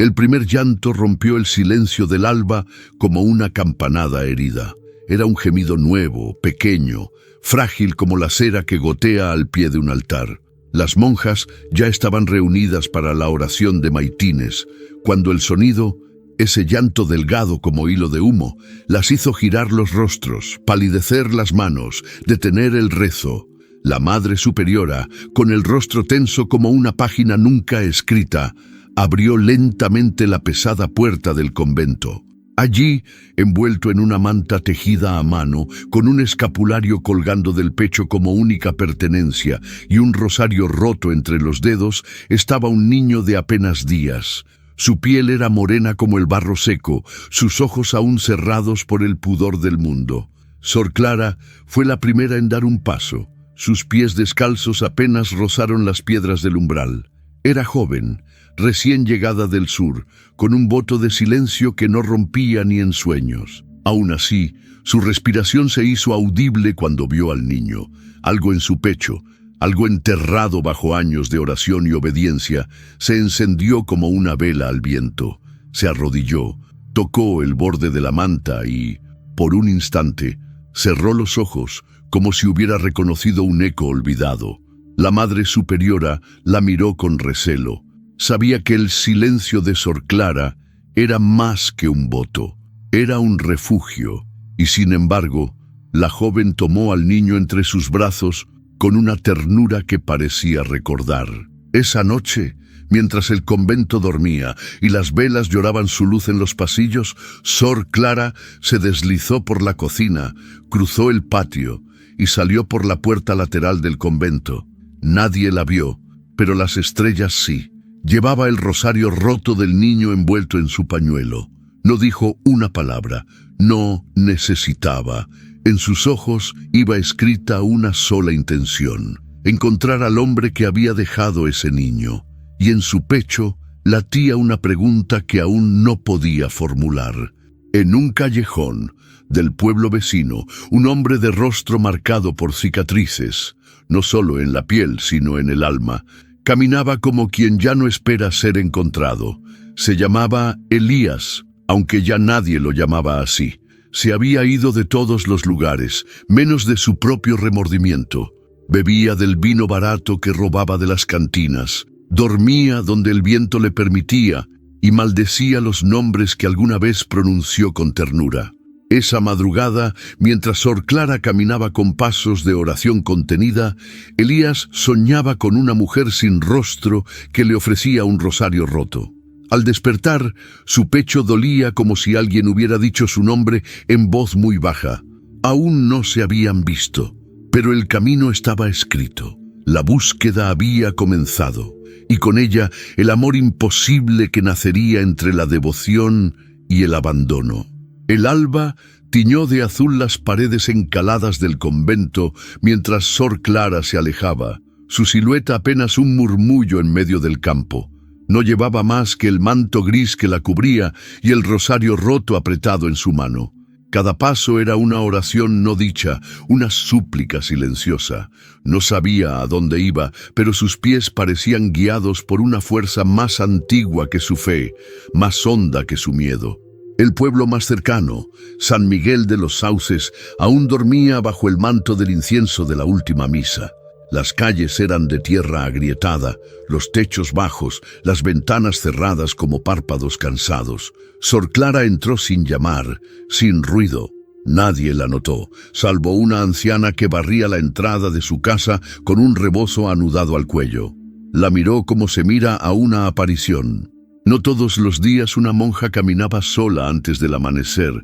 El primer llanto rompió el silencio del alba como una campanada herida. Era un gemido nuevo, pequeño, frágil como la cera que gotea al pie de un altar. Las monjas ya estaban reunidas para la oración de maitines, cuando el sonido, ese llanto delgado como hilo de humo, las hizo girar los rostros, palidecer las manos, detener el rezo. La Madre Superiora, con el rostro tenso como una página nunca escrita, abrió lentamente la pesada puerta del convento. Allí, envuelto en una manta tejida a mano, con un escapulario colgando del pecho como única pertenencia y un rosario roto entre los dedos, estaba un niño de apenas días. Su piel era morena como el barro seco, sus ojos aún cerrados por el pudor del mundo. Sor Clara fue la primera en dar un paso. Sus pies descalzos apenas rozaron las piedras del umbral. Era joven, recién llegada del sur, con un voto de silencio que no rompía ni en sueños. Aún así, su respiración se hizo audible cuando vio al niño. Algo en su pecho, algo enterrado bajo años de oración y obediencia, se encendió como una vela al viento. Se arrodilló, tocó el borde de la manta y, por un instante, cerró los ojos como si hubiera reconocido un eco olvidado. La Madre Superiora la miró con recelo. Sabía que el silencio de Sor Clara era más que un voto, era un refugio, y sin embargo, la joven tomó al niño entre sus brazos con una ternura que parecía recordar. Esa noche, mientras el convento dormía y las velas lloraban su luz en los pasillos, Sor Clara se deslizó por la cocina, cruzó el patio y salió por la puerta lateral del convento. Nadie la vio, pero las estrellas sí. Llevaba el rosario roto del niño envuelto en su pañuelo. No dijo una palabra, no necesitaba. En sus ojos iba escrita una sola intención: encontrar al hombre que había dejado ese niño. Y en su pecho latía una pregunta que aún no podía formular. En un callejón del pueblo vecino, un hombre de rostro marcado por cicatrices, no solo en la piel, sino en el alma, caminaba como quien ya no espera ser encontrado. Se llamaba Elías, aunque ya nadie lo llamaba así. Se había ido de todos los lugares, menos de su propio remordimiento. Bebía del vino barato que robaba de las cantinas, dormía donde el viento le permitía y maldecía los nombres que alguna vez pronunció con ternura. Esa madrugada, mientras Sor Clara caminaba con pasos de oración contenida, Elías soñaba con una mujer sin rostro que le ofrecía un rosario roto. Al despertar, su pecho dolía como si alguien hubiera dicho su nombre en voz muy baja. Aún no se habían visto, pero el camino estaba escrito. La búsqueda había comenzado, y con ella el amor imposible que nacería entre la devoción y el abandono. El alba tiñó de azul las paredes encaladas del convento mientras Sor Clara se alejaba, su silueta apenas un murmullo en medio del campo. No llevaba más que el manto gris que la cubría y el rosario roto apretado en su mano. Cada paso era una oración no dicha, una súplica silenciosa. No sabía a dónde iba, pero sus pies parecían guiados por una fuerza más antigua que su fe, más honda que su miedo. El pueblo más cercano, San Miguel de los Sauces, aún dormía bajo el manto del incienso de la última misa. Las calles eran de tierra agrietada, los techos bajos, las ventanas cerradas como párpados cansados. Sor Clara entró sin llamar, sin ruido. Nadie la notó, salvo una anciana que barría la entrada de su casa con un rebozo anudado al cuello. La miró como se mira a una aparición. No todos los días una monja caminaba sola antes del amanecer,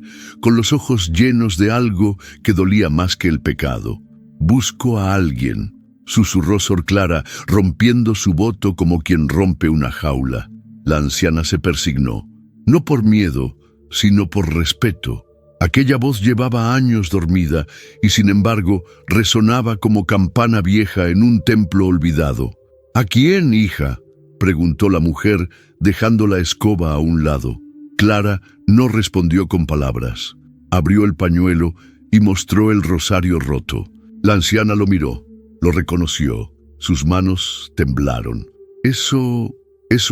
con los ojos llenos de algo que dolía más que el pecado. «Busco a alguien», susurró Sor Clara, rompiendo su voto como quien rompe una jaula. La anciana se persignó, no por miedo, sino por respeto. Aquella voz llevaba años dormida y sin embargo resonaba como campana vieja en un templo olvidado. «¿A quién, hija?», preguntó la mujer, dejando la escoba a un lado. Clara no respondió con palabras. Abrió el pañuelo y mostró el rosario roto. La anciana lo miró, lo reconoció. Sus manos temblaron. Eso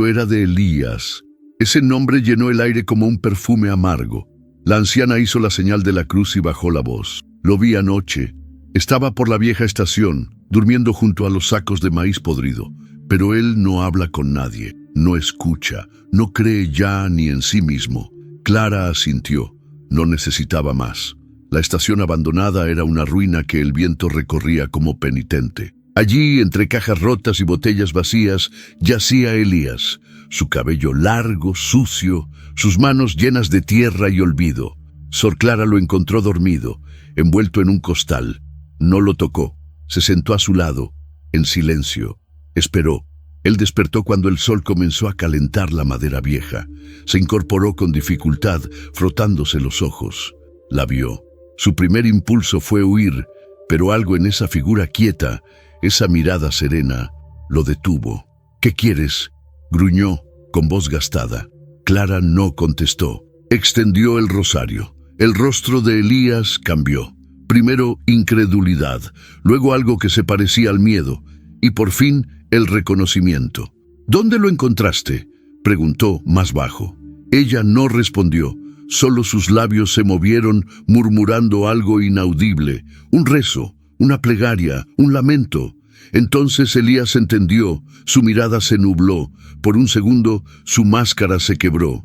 era de Elías. Ese nombre llenó el aire como un perfume amargo. La anciana hizo la señal de la cruz y bajó la voz. Lo vi anoche. Estaba por la vieja estación, durmiendo junto a los sacos de maíz podrido. Pero él no habla con nadie, no escucha, no cree ya ni en sí mismo. Clara asintió. No necesitaba más. La estación abandonada era una ruina que el viento recorría como penitente. Allí, entre cajas rotas y botellas vacías, yacía Elías, su cabello largo, sucio, sus manos llenas de tierra y olvido. Sor Clara lo encontró dormido, envuelto en un costal. No lo tocó. Se sentó a su lado, en silencio. Esperó. Él despertó cuando el sol comenzó a calentar la madera vieja. Se incorporó con dificultad, frotándose los ojos. La vio. Su primer impulso fue huir, pero algo en esa figura quieta, esa mirada serena, lo detuvo. «¿Qué quieres?», gruñó, con voz gastada. Clara no contestó. Extendió el rosario. El rostro de Elías cambió. Primero incredulidad, luego algo que se parecía al miedo, y por fin el reconocimiento. «¿Dónde lo encontraste?», preguntó más bajo. Ella no respondió. Solo sus labios se movieron murmurando algo inaudible, un rezo, una plegaria, un lamento. Entonces Elías entendió, su mirada se nubló, por un segundo su máscara se quebró.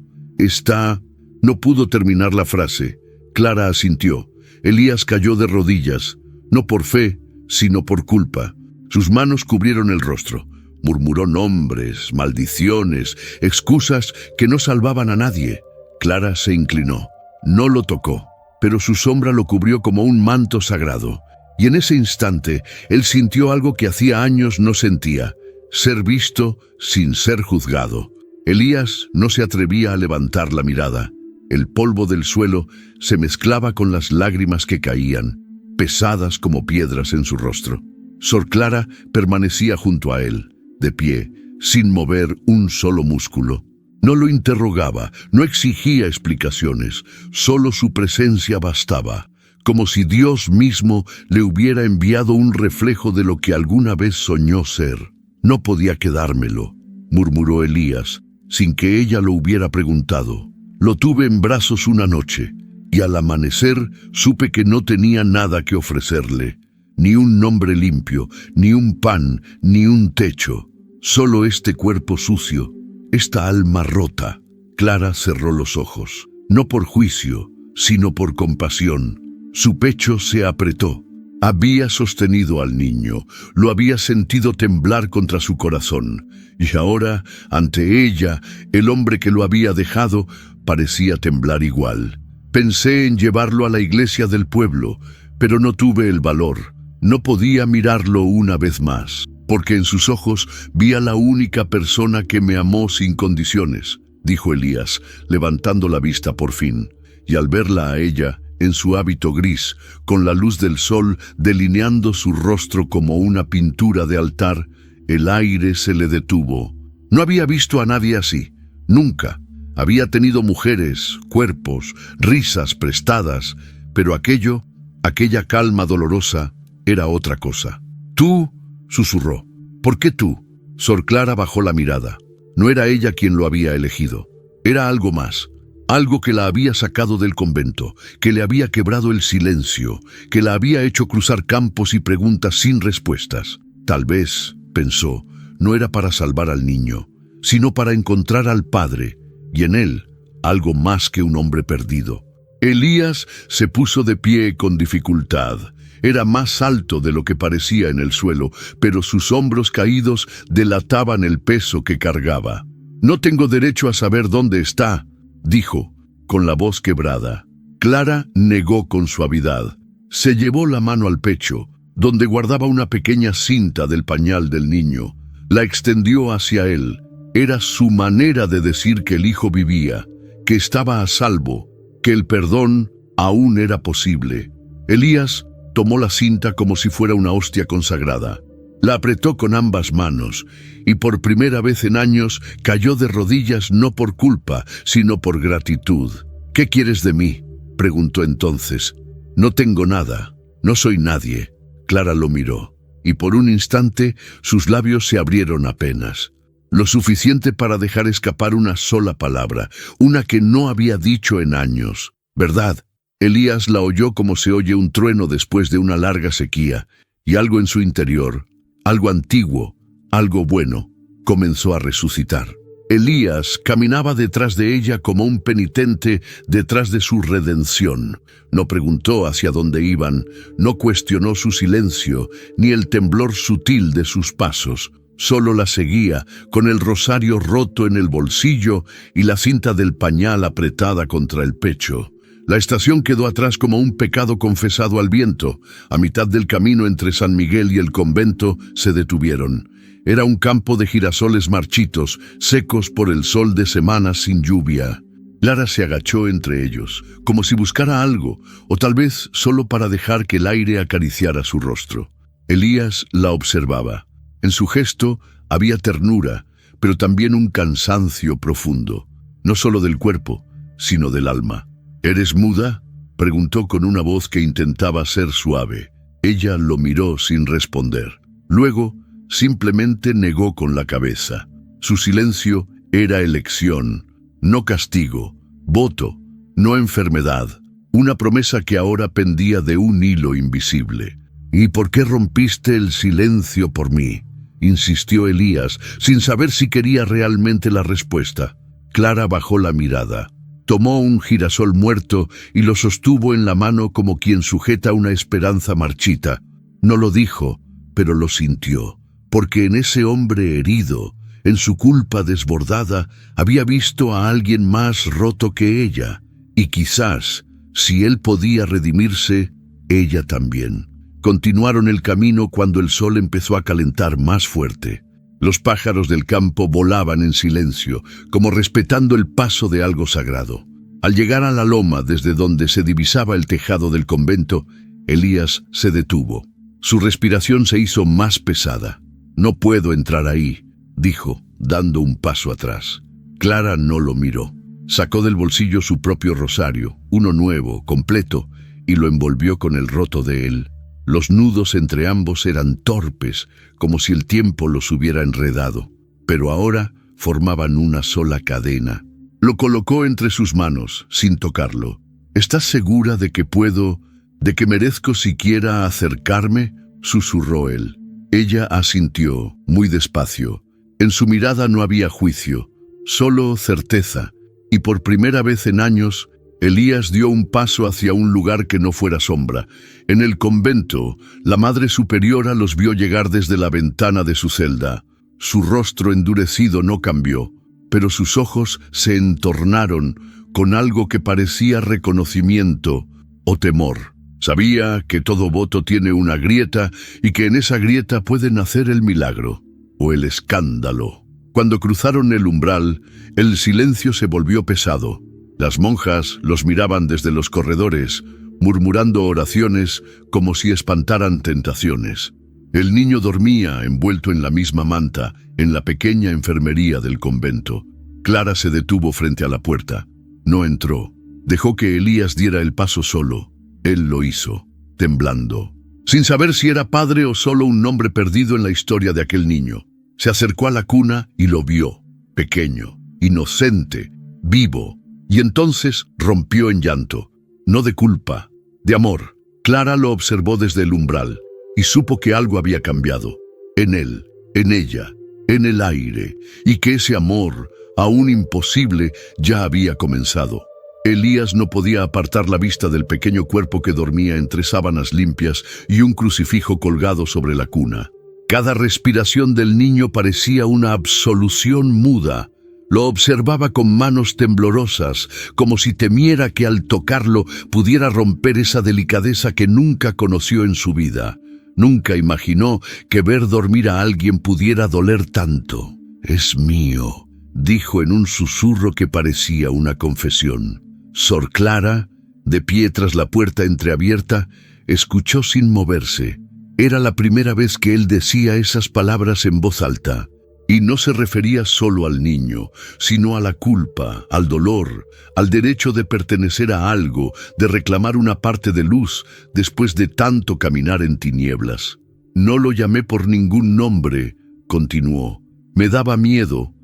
No pudo terminar la frase. Clara asintió. Elías cayó de rodillas, no por fe, sino por culpa. Sus manos cubrieron el rostro. Murmuró nombres, maldiciones, excusas que no salvaban a nadie. Clara se inclinó. No lo tocó, pero su sombra lo cubrió como un manto sagrado. Y en ese instante, él sintió algo que hacía años no sentía: ser visto sin ser juzgado. Elías no se atrevía a levantar la mirada. El polvo del suelo se mezclaba con las lágrimas que caían, pesadas como piedras en su rostro. Sor Clara permanecía junto a él, de pie, sin mover un solo músculo. No lo interrogaba, no exigía explicaciones, solo su presencia bastaba, como si Dios mismo le hubiera enviado un reflejo de lo que alguna vez soñó ser. «No podía quedármelo», murmuró Elías, sin que ella lo hubiera preguntado. «Lo tuve en brazos una noche, y al amanecer supe que no tenía nada que ofrecerle, ni un nombre limpio, ni un pan, ni un techo, solo este cuerpo sucio, esta alma rota». Clara cerró los ojos, no por juicio, sino por compasión. Su pecho se apretó. Había sostenido al niño, lo había sentido temblar contra su corazón, y ahora, ante ella, el hombre que lo había dejado parecía temblar igual. Pensé en llevarlo a la iglesia del pueblo, pero no tuve el valor. No podía mirarlo una vez más, porque en sus ojos vi a la única persona que me amó sin condiciones, dijo Elías, levantando la vista por fin, y al verla a ella, en su hábito gris, con la luz del sol delineando su rostro como una pintura de altar, el aire se le detuvo. No había visto a nadie así, nunca. Había tenido mujeres, cuerpos, risas prestadas, pero aquella calma dolorosa, era otra cosa. «Tú», susurró. «¿Por qué tú?». Sor Clara bajó la mirada. No era ella quien lo había elegido. Era algo más. Algo que la había sacado del convento, que le había quebrado el silencio, que la había hecho cruzar campos y preguntas sin respuestas. Tal vez, pensó, no era para salvar al niño, sino para encontrar al padre, y en él, algo más que un hombre perdido. Elías se puso de pie con dificultad. Era más alto de lo que parecía en el suelo, pero sus hombros caídos delataban el peso que cargaba. «No tengo derecho a saber dónde está», dijo, con la voz quebrada. Clara negó con suavidad. Se llevó la mano al pecho, donde guardaba una pequeña cinta del pañal del niño. La extendió hacia él. Era su manera de decir que el hijo vivía, que estaba a salvo, que el perdón aún era posible. Elías tomó la cinta como si fuera una hostia consagrada. La apretó con ambas manos, y por primera vez en años cayó de rodillas no por culpa, sino por gratitud. «¿Qué quieres de mí?», preguntó entonces. «No tengo nada, no soy nadie». Clara lo miró, y por un instante sus labios se abrieron apenas. lo suficiente para dejar escapar una sola palabra, una que no había dicho en años. ¿Verdad? Elías la oyó como se oye un trueno después de una larga sequía, y algo en su interior, algo antiguo, algo bueno, comenzó a resucitar. Elías caminaba detrás de ella como un penitente detrás de su redención. No preguntó hacia dónde iban, no cuestionó su silencio, ni el temblor sutil de sus pasos. Solo la seguía, con el rosario roto en el bolsillo y la cinta del pañal apretada contra el pecho. La estación quedó atrás como un pecado confesado al viento. A mitad del camino entre San Miguel y el convento se detuvieron. Era un campo de girasoles marchitos, secos por el sol de semanas sin lluvia. Clara se agachó entre ellos, como si buscara algo, o tal vez solo para dejar que el aire acariciara su rostro. Elías la observaba. En su gesto había ternura, pero también un cansancio profundo, no solo del cuerpo, sino del alma. ¿Eres muda?, preguntó con una voz que intentaba ser suave. Ella lo miró sin responder. Luego, simplemente negó con la cabeza. Su silencio era elección, no castigo, voto, no enfermedad, una promesa que ahora pendía de un hilo invisible. ¿Y por qué rompiste el silencio por mí?, insistió Elías, sin saber si quería realmente la respuesta. Clara bajó la mirada. Tomó un girasol muerto y lo sostuvo en la mano como quien sujeta una esperanza marchita. No lo dijo, pero lo sintió, porque en ese hombre herido, en su culpa desbordada, había visto a alguien más roto que ella, y quizás, si él podía redimirse, ella también. Continuaron el camino cuando el sol empezó a calentar más fuerte. Los pájaros del campo volaban en silencio, como respetando el paso de algo sagrado. Al llegar a la loma desde donde se divisaba el tejado del convento, Elías se detuvo. Su respiración se hizo más pesada. «No puedo entrar ahí», dijo, dando un paso atrás. Clara no lo miró. Sacó del bolsillo su propio rosario, uno nuevo, completo, y lo envolvió con el roto de él. Los nudos entre ambos eran torpes, como si el tiempo los hubiera enredado, pero ahora formaban una sola cadena. Lo colocó entre sus manos, sin tocarlo. «¿Estás segura de que puedo, de que merezco siquiera acercarme?», susurró él. Ella asintió, muy despacio. En su mirada no había juicio, solo certeza, y por primera vez en años, Elías dio un paso hacia un lugar que no fuera sombra. En el convento, la Madre Superiora los vio llegar desde la ventana de su celda. Su rostro endurecido no cambió, pero sus ojos se entornaron con algo que parecía reconocimiento o temor. Sabía que todo voto tiene una grieta y que en esa grieta puede nacer el milagro o el escándalo. Cuando cruzaron el umbral, el silencio se volvió pesado. Las monjas los miraban desde los corredores, murmurando oraciones como si espantaran tentaciones. El niño dormía envuelto en la misma manta, en la pequeña enfermería del convento. Clara se detuvo frente a la puerta. No entró. Dejó que Elías diera el paso solo. Él lo hizo, temblando, sin saber si era padre o solo un nombre perdido en la historia de aquel niño. Se acercó a la cuna y lo vio, pequeño, inocente, vivo. Y entonces rompió en llanto, no de culpa, de amor. Clara lo observó desde el umbral y supo que algo había cambiado, en él, en ella, en el aire, y que ese amor, aún imposible, ya había comenzado. Elías no podía apartar la vista del pequeño cuerpo que dormía entre sábanas limpias y un crucifijo colgado sobre la cuna. Cada respiración del niño parecía una absolución muda. Lo observaba con manos temblorosas, como si temiera que al tocarlo pudiera romper esa delicadeza que nunca conoció en su vida. Nunca imaginó que ver dormir a alguien pudiera doler tanto. «Es mío», dijo en un susurro que parecía una confesión. Sor Clara, de pie tras la puerta entreabierta, escuchó sin moverse. Era la primera vez que él decía esas palabras en voz alta. Y no se refería solo al niño, sino a la culpa, al dolor, al derecho de pertenecer a algo, de reclamar una parte de luz después de tanto caminar en tinieblas. «No lo llamé por ningún nombre», continuó. Me daba miedo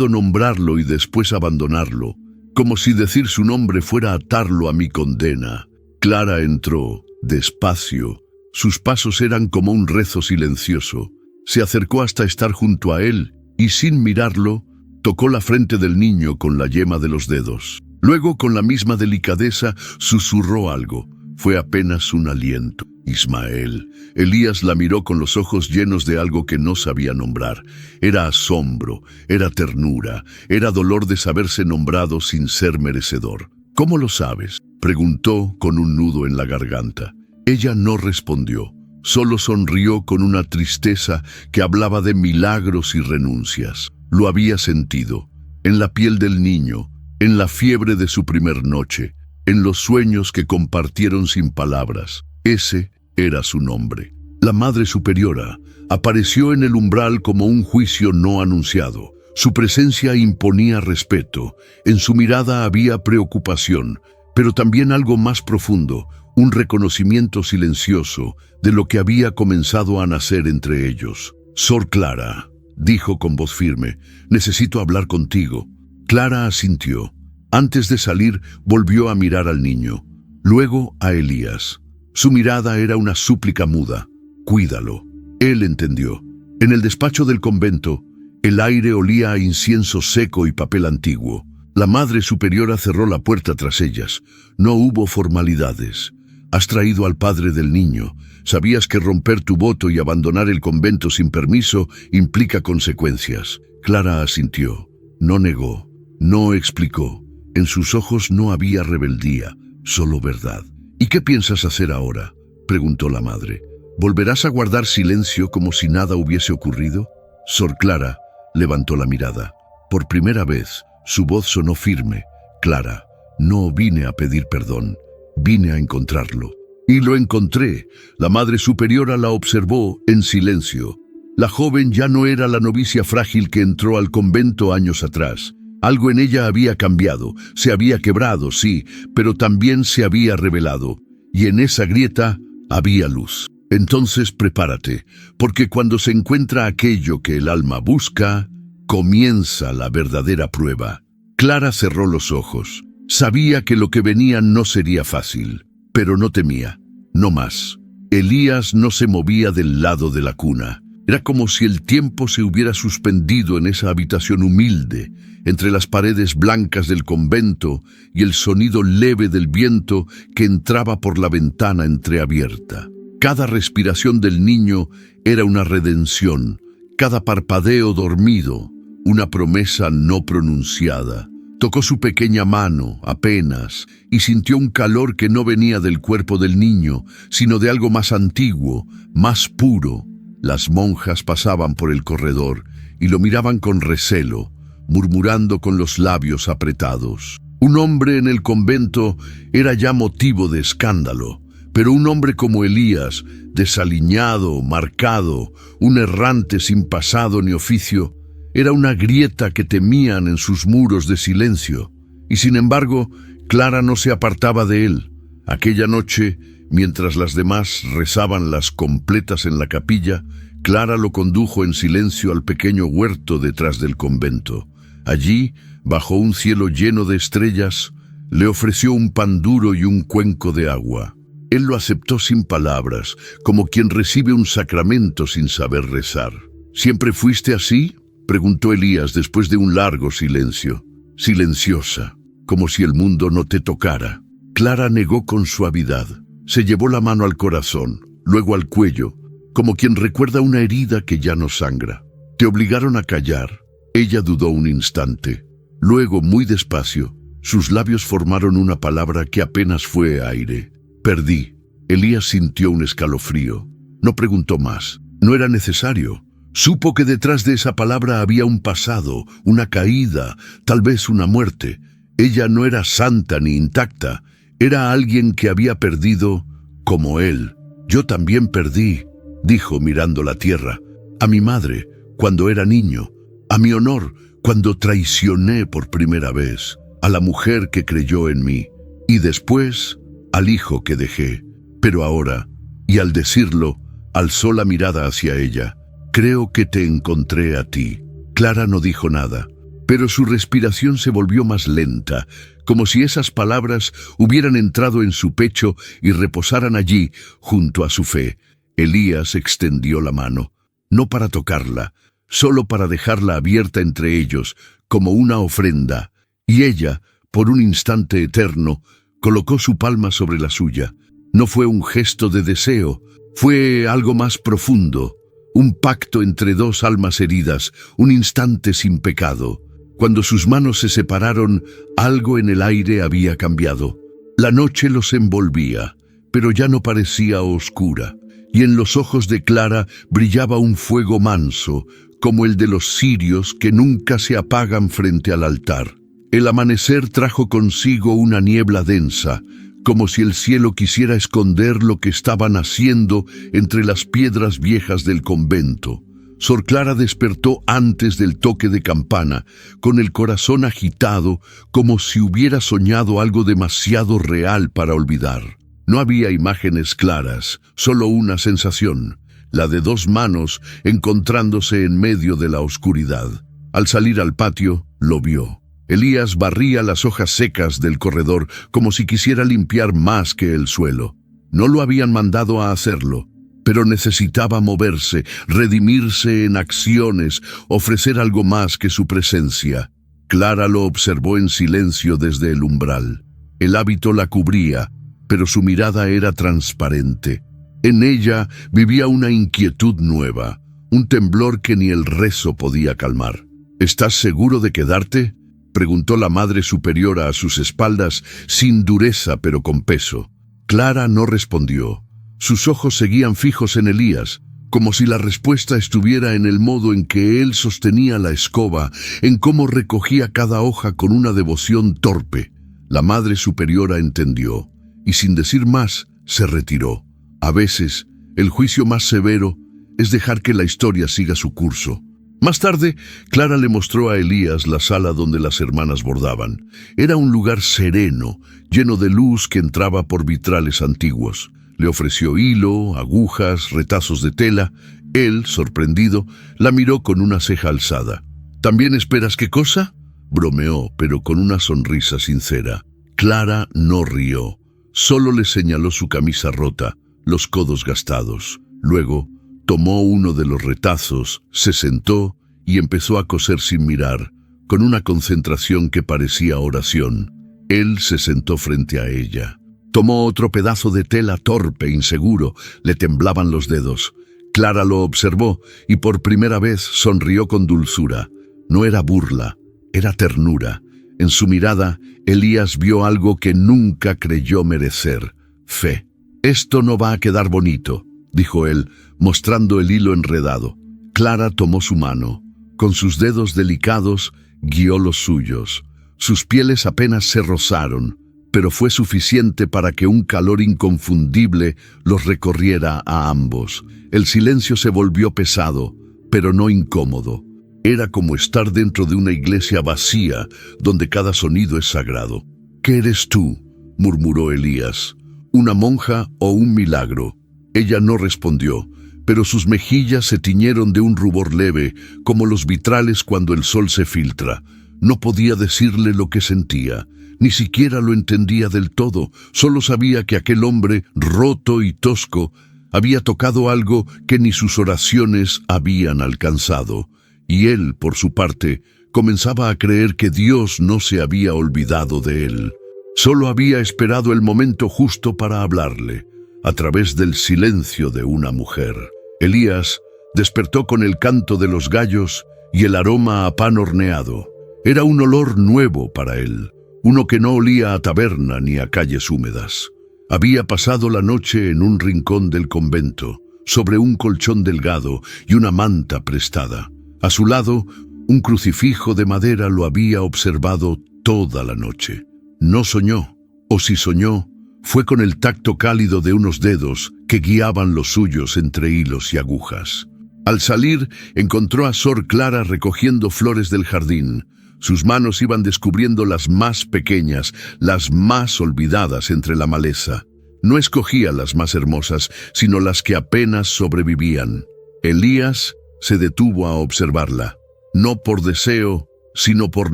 nombrarlo y después abandonarlo, como si decir su nombre fuera atarlo a mi condena. Clara entró, despacio. Sus pasos eran como un rezo silencioso. Se acercó hasta estar junto a él y, sin mirarlo, tocó la frente del niño con la yema de los dedos. Luego, con la misma delicadeza, susurró algo. Fue apenas un aliento. Ismael. Elías la miró con los ojos llenos de algo que no sabía nombrar. Era asombro, era ternura, era dolor de saberse nombrado sin ser merecedor. ¿Cómo lo sabes?, preguntó con un nudo en la garganta. Ella no respondió, solo sonrió con una tristeza que hablaba de milagros y renuncias. Lo había sentido, en la piel del niño, en la fiebre de su primer noche, en los sueños que compartieron sin palabras. Ese era su nombre. La Madre Superiora apareció en el umbral como un juicio no anunciado. Su presencia imponía respeto. En su mirada había preocupación, pero también algo más profundo, un reconocimiento silencioso de lo que había comenzado a nacer entre ellos. «Sor Clara», dijo con voz firme, «necesito hablar contigo». Clara asintió. Antes de salir, volvió a mirar al niño, luego a Elías. Su mirada era una súplica muda. «Cuídalo». Él entendió. En el despacho del convento, el aire olía a incienso seco y papel antiguo. La Madre Superiora cerró la puerta tras ellas. No hubo formalidades. «Has traído al padre del niño. Sabías que romper tu voto y abandonar el convento sin permiso implica consecuencias». Clara asintió. No negó. No explicó. En sus ojos no había rebeldía, solo verdad. «¿Y qué piensas hacer ahora?», preguntó la madre. «¿Volverás a guardar silencio como si nada hubiese ocurrido?». Sor Clara levantó la mirada. Por primera vez, su voz sonó firme. «Clara, no vine a pedir perdón, vine a encontrarlo». Y lo encontré. La Madre Superiora la observó en silencio. La joven ya no era la novicia frágil que entró al convento años atrás. Algo en ella había cambiado, se había quebrado, sí, pero también se había revelado. Y en esa grieta había luz. Entonces prepárate, porque cuando se encuentra aquello que el alma busca, comienza la verdadera prueba. Clara cerró los ojos. Sabía que lo que venía no sería fácil, pero no temía, no más. Elías no se movía del lado de la cuna. Era como si el tiempo se hubiera suspendido en esa habitación humilde, entre las paredes blancas del convento y el sonido leve del viento que entraba por la ventana entreabierta. Cada respiración del niño era una redención, cada parpadeo dormido, una promesa no pronunciada. Tocó su pequeña mano, apenas, y sintió un calor que no venía del cuerpo del niño, sino de algo más antiguo, más puro. Las monjas pasaban por el corredor y lo miraban con recelo, murmurando con los labios apretados. Un hombre en el convento era ya motivo de escándalo, pero un hombre como Elías, desaliñado, marcado, un errante sin pasado ni oficio, era una grieta que temían en sus muros de silencio. Y sin embargo, Clara no se apartaba de él. Aquella noche, mientras las demás rezaban las completas en la capilla, Clara lo condujo en silencio al pequeño huerto detrás del convento. Allí, bajo un cielo lleno de estrellas, le ofreció un pan duro y un cuenco de agua. Él lo aceptó sin palabras, como quien recibe un sacramento sin saber rezar. «¿Siempre fuiste así?», preguntó Elías después de un largo silencio. «Silenciosa, como si el mundo no te tocara». Clara negó con suavidad. Se llevó la mano al corazón, luego al cuello, como quien recuerda una herida que ya no sangra. «¿Te obligaron a callar?». Ella dudó un instante. Luego, muy despacio, sus labios formaron una palabra que apenas fue aire. «Perdí». Elías sintió un escalofrío. No preguntó más. No era necesario. Supo que detrás de esa palabra había un pasado, una caída, tal vez una muerte. Ella no era santa ni intacta. Era alguien que había perdido como él. «Yo también perdí», dijo mirando la tierra. «A mi madre, cuando era niño. A mi honor, cuando traicioné por primera vez. A la mujer que creyó en mí. Y después, al hijo que dejé. Pero ahora», y al decirlo, alzó la mirada hacia ella, «creo que te encontré a ti». Clara no dijo nada, pero su respiración se volvió más lenta, como si esas palabras hubieran entrado en su pecho y reposaran allí, junto a su fe. Elías extendió la mano, no para tocarla, solo para dejarla abierta entre ellos, como una ofrenda, y ella, por un instante eterno, colocó su palma sobre la suya. No fue un gesto de deseo, fue algo más profundo, un pacto entre dos almas heridas, un instante sin pecado. Cuando sus manos se separaron, algo en el aire había cambiado. La noche los envolvía, pero ya no parecía oscura, y en los ojos de Clara brillaba un fuego manso, como el de los cirios que nunca se apagan frente al altar. El amanecer trajo consigo una niebla densa, como si el cielo quisiera esconder lo que estaban haciendo entre las piedras viejas del convento. Sor Clara despertó antes del toque de campana, con el corazón agitado, como si hubiera soñado algo demasiado real para olvidar. No había imágenes claras, solo una sensación, la de dos manos encontrándose en medio de la oscuridad. Al salir al patio, lo vio. Elías barría las hojas secas del corredor como si quisiera limpiar más que el suelo. No lo habían mandado a hacerlo, pero necesitaba moverse, redimirse en acciones, ofrecer algo más que su presencia. Clara lo observó en silencio desde el umbral. El hábito la cubría, pero su mirada era transparente. En ella vivía una inquietud nueva, un temblor que ni el rezo podía calmar. ¿Estás seguro de quedarte?, preguntó la Madre Superiora a sus espaldas, sin dureza pero con peso. Clara no respondió. Sus ojos seguían fijos en Elías, como si la respuesta estuviera en el modo en que él sostenía la escoba, en cómo recogía cada hoja con una devoción torpe. La Madre Superiora entendió, y sin decir más, se retiró. A veces, el juicio más severo es dejar que la historia siga su curso. Más tarde, Clara le mostró a Elías la sala donde las hermanas bordaban. Era un lugar sereno, lleno de luz que entraba por vitrales antiguos. Le ofreció hilo, agujas, retazos de tela. Él, sorprendido, la miró con una ceja alzada. ¿También esperas qué cosa?, bromeó, pero con una sonrisa sincera. Clara no rió, solo le señaló su camisa rota, los codos gastados. Luego, tomó uno de los retazos, se sentó y empezó a coser sin mirar, con una concentración que parecía oración. Él se sentó frente a ella. Tomó otro pedazo de tela torpe, inseguro, le temblaban los dedos. Clara lo observó y por primera vez sonrió con dulzura. No era burla, era ternura. En su mirada, Elías vio algo que nunca creyó merecer: fe. «Esto no va a quedar bonito», dijo él, mostrando el hilo enredado. Clara tomó su mano. Con sus dedos delicados, guió los suyos. Sus pieles apenas se rozaron, pero fue suficiente para que un calor inconfundible los recorriera a ambos. El silencio se volvió pesado, pero no incómodo. Era como estar dentro de una iglesia vacía, donde cada sonido es sagrado. «¿Qué eres tú?», murmuró Elías. «¿Una monja o un milagro?». Ella no respondió, pero sus mejillas se tiñeron de un rubor leve, como los vitrales cuando el sol se filtra. No podía decirle lo que sentía, ni siquiera lo entendía del todo. Solo sabía que aquel hombre, roto y tosco, había tocado algo que ni sus oraciones habían alcanzado. Y él, por su parte, comenzaba a creer que Dios no se había olvidado de él. Solo había esperado el momento justo para hablarle, a través del silencio de una mujer. Elías despertó con el canto de los gallos y el aroma a pan horneado. Era un olor nuevo para él, uno que no olía a taberna ni a calles húmedas. Había pasado la noche en un rincón del convento, sobre un colchón delgado y una manta prestada. A su lado, un crucifijo de madera lo había observado toda la noche. No soñó, o si soñó, fue con el tacto cálido de unos dedos que guiaban los suyos entre hilos y agujas. Al salir, encontró a Sor Clara recogiendo flores del jardín. Sus manos iban descubriendo las más pequeñas, las más olvidadas entre la maleza. No escogía las más hermosas, sino las que apenas sobrevivían. Elías se detuvo a observarla. no por deseo, sino por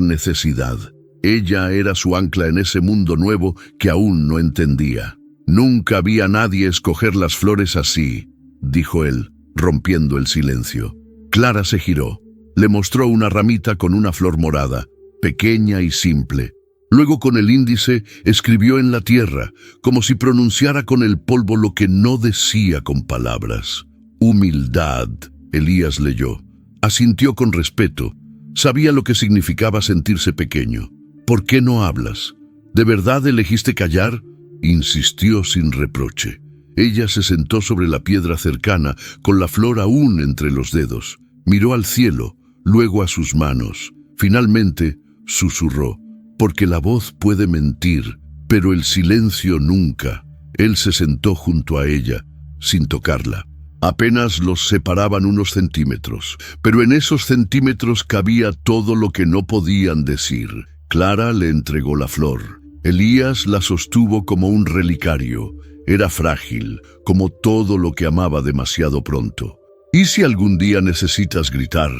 necesidad. Ella era su ancla en ese mundo nuevo que aún no entendía. Nunca había nadie escoger las flores así, dijo él, rompiendo el silencio. Clara se giró. Le mostró una ramita con una flor morada, pequeña y simple. Luego con el índice escribió en la tierra, como si pronunciara con el polvo lo que no decía con palabras. Humildad, Elías leyó. Asintió con respeto. Sabía lo que significaba sentirse pequeño. ¿Por qué no hablas? ¿De verdad elegiste callar? Insistió sin reproche. Ella se sentó sobre la piedra cercana, con la flor aún entre los dedos. Miró al cielo, luego a sus manos. Finalmente, susurró, porque la voz puede mentir, pero el silencio nunca. Él se sentó junto a ella, sin tocarla. Apenas los separaban unos centímetros, pero en esos centímetros cabía todo lo que no podían decir. Clara le entregó la flor. Elías la sostuvo como un relicario. Era frágil, como todo lo que amaba demasiado pronto. ¿Y si algún día necesitas gritar?,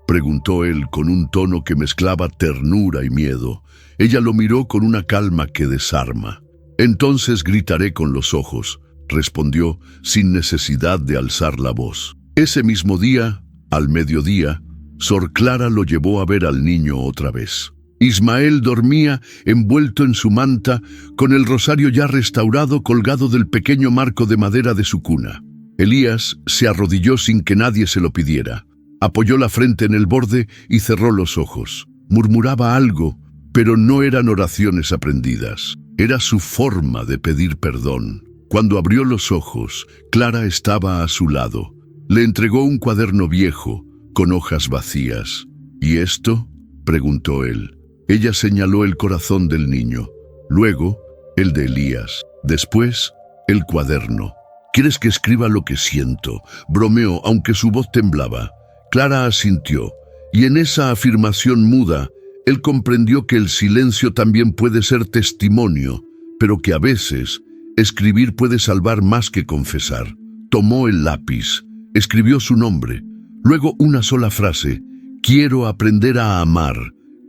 preguntó él con un tono que mezclaba ternura y miedo. Ella lo miró con una calma que desarma. Entonces gritaré con los ojos, respondió sin necesidad de alzar la voz. Ese mismo día, al mediodía, Sor Clara lo llevó a ver al niño otra vez. Ismael dormía envuelto en su manta, con el rosario ya restaurado colgado del pequeño marco de madera de su cuna. Elías se arrodilló sin que nadie se lo pidiera. Apoyó la frente en el borde y cerró los ojos. Murmuraba algo, pero no eran oraciones aprendidas. Era su forma de pedir perdón. Cuando abrió los ojos, Clara estaba a su lado. Le entregó un cuaderno viejo, con hojas vacías. ¿Y esto?, preguntó él. Ella señaló el corazón del niño, luego el de Elías, después el cuaderno. ¿Quieres que escriba lo que siento?, bromeó, aunque su voz temblaba. Clara asintió, y en esa afirmación muda, él comprendió que el silencio también puede ser testimonio, pero que a veces escribir puede salvar más que confesar. Tomó el lápiz, escribió su nombre, luego una sola frase: «Quiero aprender a amar».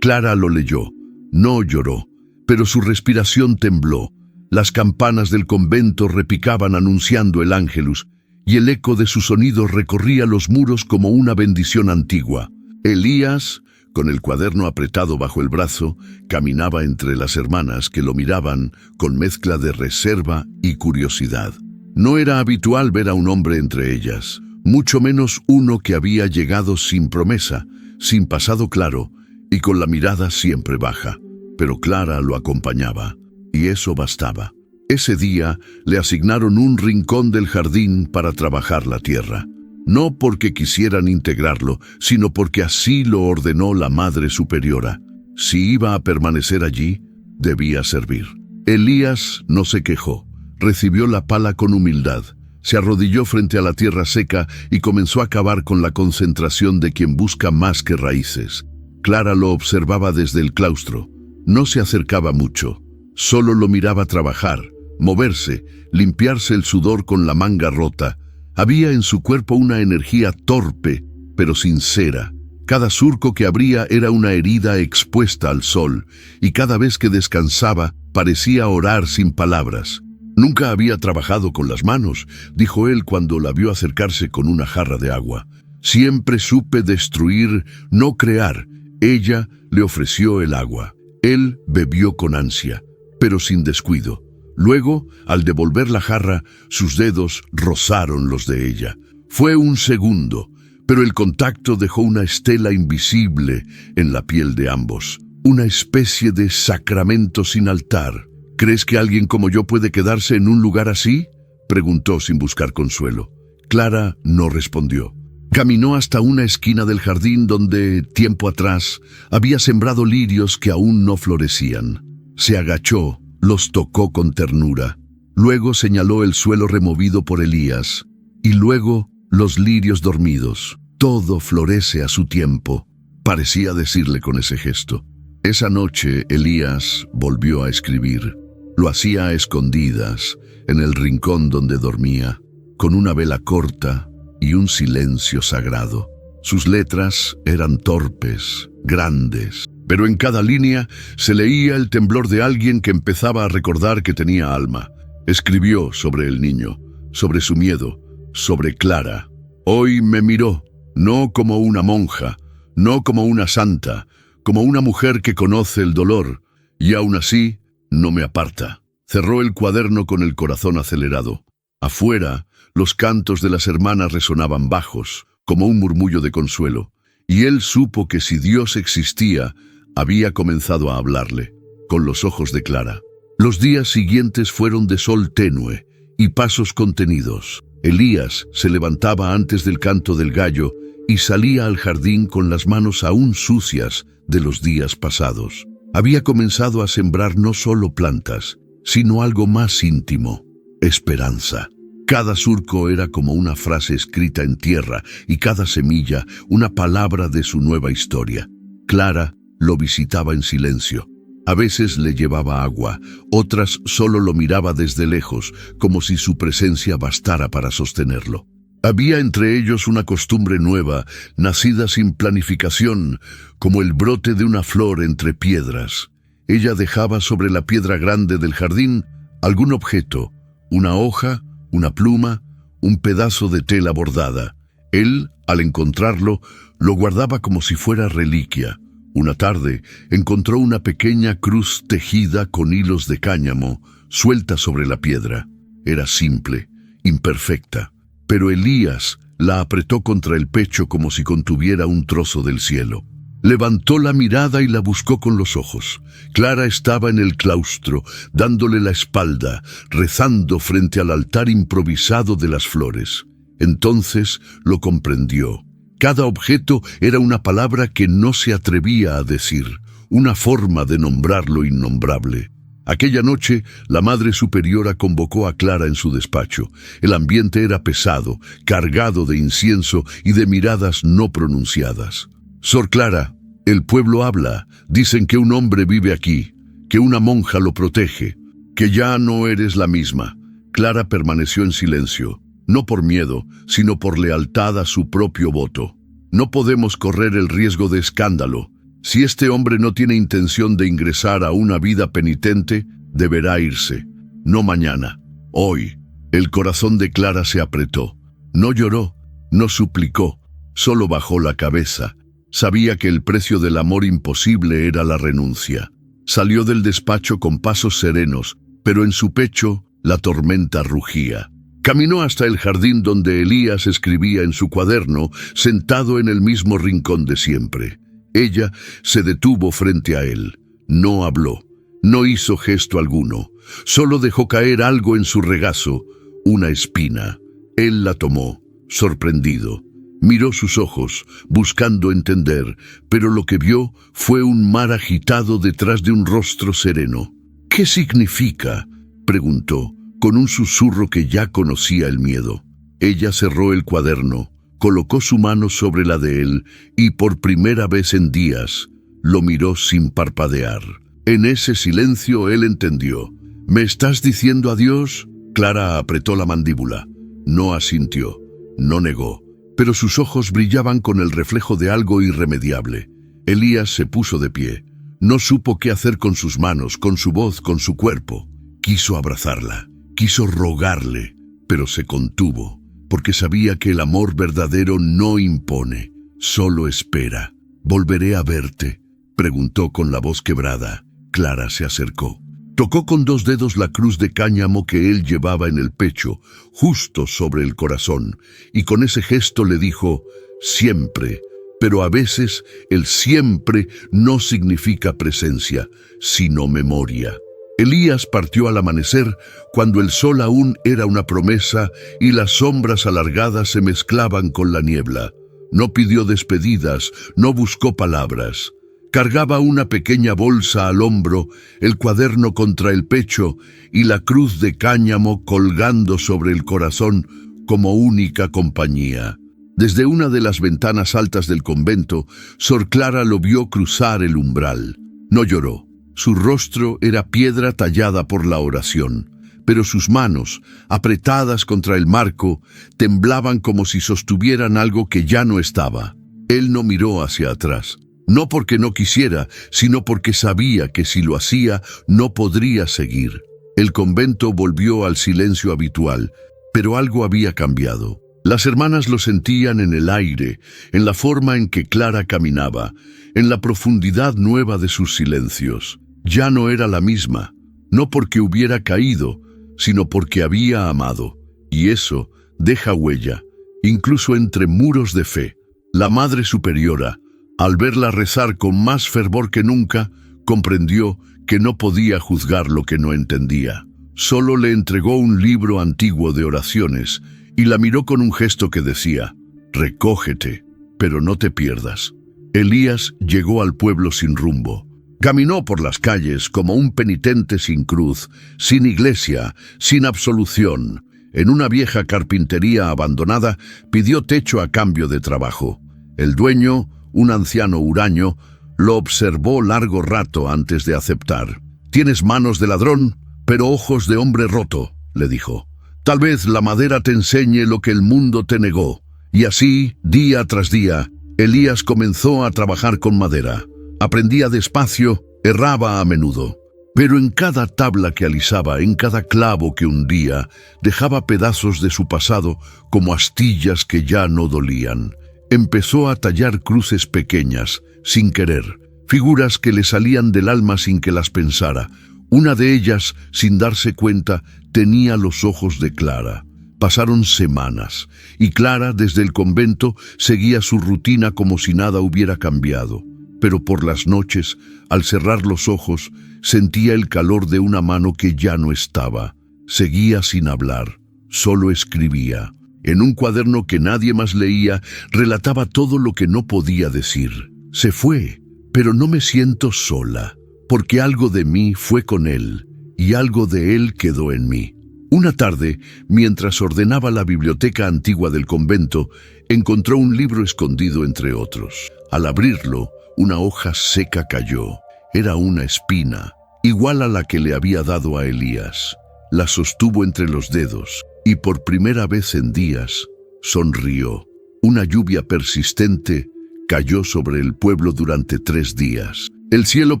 Clara lo leyó. No lloró, pero su respiración tembló. Las campanas del convento repicaban anunciando el Ángelus, y el eco de su sonido recorría los muros como una bendición antigua. Elías, con el cuaderno apretado bajo el brazo, caminaba entre las hermanas que lo miraban con mezcla de reserva y curiosidad. No era habitual ver a un hombre entre ellas, mucho menos uno que había llegado sin promesa, sin pasado claro, y con la mirada siempre baja. Pero Clara lo acompañaba, y eso bastaba. Ese día le asignaron un rincón del jardín para trabajar la tierra. No porque quisieran integrarlo, sino porque así lo ordenó la Madre Superiora. Si iba a permanecer allí, debía servir. Elías no se quejó. Recibió la pala con humildad. Se arrodilló frente a la tierra seca y comenzó a cavar con la concentración de quien busca más que raíces. Clara lo observaba desde el claustro. No se acercaba mucho. Solo lo miraba trabajar, moverse, limpiarse el sudor con la manga rota. Había en su cuerpo una energía torpe, pero sincera. Cada surco que abría era una herida expuesta al sol, y cada vez que descansaba parecía orar sin palabras. «Nunca había trabajado con las manos», dijo él cuando la vio acercarse con una jarra de agua. «Siempre supe destruir, no crear». Ella le ofreció el agua. Él bebió con ansia, pero sin descuido. Luego, al devolver la jarra, sus dedos rozaron los de ella. Fue un segundo, pero el contacto dejó una estela invisible en la piel de ambos. Una especie de sacramento sin altar. «¿Crees que alguien como yo puede quedarse en un lugar así?», preguntó sin buscar consuelo. Clara no respondió. Caminó hasta una esquina del jardín donde, tiempo atrás, había sembrado lirios que aún no florecían. Se agachó, los tocó con ternura. Luego señaló el suelo removido por Elías. Y luego los lirios dormidos. Todo florece a su tiempo, parecía decirle con ese gesto. Esa noche Elías volvió a escribir. Lo hacía a escondidas, en el rincón donde dormía, con una vela corta y un silencio sagrado. Sus letras eran torpes, grandes, pero en cada línea se leía el temblor de alguien que empezaba a recordar que tenía alma. Escribió sobre el niño, sobre su miedo, sobre Clara. Hoy me miró, no como una monja, no como una santa, como una mujer que conoce el dolor, y aún así no me aparta. Cerró el cuaderno con el corazón acelerado. Afuera, los cantos de las hermanas resonaban bajos, como un murmullo de consuelo, y él supo que si Dios existía, había comenzado a hablarle, con los ojos de Clara. Los días siguientes fueron de sol tenue y pasos contenidos. Elías se levantaba antes del canto del gallo y salía al jardín con las manos aún sucias de los días pasados. Había comenzado a sembrar no solo plantas, sino algo más íntimo: esperanza. Cada surco era como una frase escrita en tierra y cada semilla una palabra de su nueva historia. Clara lo visitaba en silencio. A veces le llevaba agua, otras solo lo miraba desde lejos, como si su presencia bastara para sostenerlo. Había entre ellos una costumbre nueva, nacida sin planificación, como el brote de una flor entre piedras. Ella dejaba sobre la piedra grande del jardín algún objeto, una hoja, una pluma, un pedazo de tela bordada. Él, al encontrarlo, lo guardaba como si fuera reliquia. Una tarde encontró una pequeña cruz tejida con hilos de cáñamo, suelta sobre la piedra. Era simple, imperfecta, pero Elías la apretó contra el pecho como si contuviera un trozo del cielo. Levantó la mirada y la buscó con los ojos. Clara estaba en el claustro, dándole la espalda, rezando frente al altar improvisado de las flores. Entonces lo comprendió. Cada objeto era una palabra que no se atrevía a decir, una forma de nombrar lo innombrable. Aquella noche, la Madre Superiora convocó a Clara en su despacho. El ambiente era pesado, cargado de incienso y de miradas no pronunciadas. «Sor Clara, el pueblo habla. Dicen que un hombre vive aquí, que una monja lo protege, que ya no eres la misma». Clara permaneció en silencio, no por miedo, sino por lealtad a su propio voto. «No podemos correr el riesgo de escándalo. Si este hombre no tiene intención de ingresar a una vida penitente, deberá irse. No mañana, hoy». El corazón de Clara se apretó. No lloró, no suplicó, solo bajó la cabeza. Sabía que el precio del amor imposible era la renuncia. Salió del despacho con pasos serenos, pero en su pecho la tormenta rugía. Caminó hasta el jardín donde Elías escribía en su cuaderno, sentado en el mismo rincón de siempre. Ella se detuvo frente a él. No habló, no hizo gesto alguno. Solo dejó caer algo en su regazo, una espina. Él la tomó, sorprendido. Miró sus ojos, buscando entender, pero lo que vio fue un mar agitado detrás de un rostro sereno. «¿Qué significa?», preguntó, con un susurro que ya conocía el miedo. Ella cerró el cuaderno, colocó su mano sobre la de él y por primera vez en días lo miró sin parpadear. En ese silencio él entendió. «¿Me estás diciendo adiós?». Clara apretó la mandíbula. No asintió, no negó. Pero sus ojos brillaban con el reflejo de algo irremediable. Elías se puso de pie. No supo qué hacer con sus manos, con su voz, con su cuerpo. Quiso abrazarla, quiso rogarle, pero se contuvo, porque sabía que el amor verdadero no impone, solo espera. «¿Volveré a verte?», preguntó con la voz quebrada. Clara se acercó. Tocó con 2 dedos la cruz de cáñamo que él llevaba en el pecho, justo sobre el corazón, y con ese gesto le dijo: «Siempre». Pero a veces el siempre no significa presencia, sino memoria. Elías partió al amanecer, cuando el sol aún era una promesa y las sombras alargadas se mezclaban con la niebla. No pidió despedidas, no buscó palabras. Cargaba una pequeña bolsa al hombro, el cuaderno contra el pecho y la cruz de cáñamo colgando sobre el corazón como única compañía. Desde una de las ventanas altas del convento, Sor Clara lo vio cruzar el umbral. No lloró. Su rostro era piedra tallada por la oración, pero sus manos, apretadas contra el marco, temblaban como si sostuvieran algo que ya no estaba. Él no miró hacia atrás, no porque no quisiera, sino porque sabía que si lo hacía, no podría seguir. El convento volvió al silencio habitual, pero algo había cambiado. Las hermanas lo sentían en el aire, en la forma en que Clara caminaba, en la profundidad nueva de sus silencios. Ya no era la misma, no porque hubiera caído, sino porque había amado. Y eso deja huella, incluso entre muros de fe. La Madre Superiora, al verla rezar con más fervor que nunca, comprendió que no podía juzgar lo que no entendía. Solo le entregó un libro antiguo de oraciones y la miró con un gesto que decía: «Recógete, pero no te pierdas». Elías llegó al pueblo sin rumbo. Caminó por las calles como un penitente sin cruz, sin iglesia, sin absolución. En una vieja carpintería abandonada, pidió techo a cambio de trabajo. El dueño, un anciano huraño, lo observó largo rato antes de aceptar. «Tienes manos de ladrón, pero ojos de hombre roto», le dijo. «Tal vez la madera te enseñe lo que el mundo te negó». Y así, día tras día, Elías comenzó a trabajar con madera. Aprendía despacio, erraba a menudo. Pero en cada tabla que alisaba, en cada clavo que hundía, dejaba pedazos de su pasado como astillas que ya no dolían. Empezó a tallar cruces pequeñas, sin querer, figuras que le salían del alma sin que las pensara. Una de ellas, sin darse cuenta, tenía los ojos de Clara. Pasaron semanas, y Clara, desde el convento, seguía su rutina como si nada hubiera cambiado. Pero por las noches, al cerrar los ojos, sentía el calor de una mano que ya no estaba. Seguía sin hablar, solo escribía. En un cuaderno que nadie más leía, relataba todo lo que no podía decir. Se fue, pero no me siento sola, porque algo de mí fue con él, y algo de él quedó en mí. Una tarde, mientras ordenaba la biblioteca antigua del convento, encontró un libro escondido entre otros. Al abrirlo, una hoja seca cayó. Era una espina, igual a la que le había dado a Elías. La sostuvo entre los dedos, y por primera vez en días, sonrió. Una lluvia persistente cayó sobre el pueblo durante 3 días. El cielo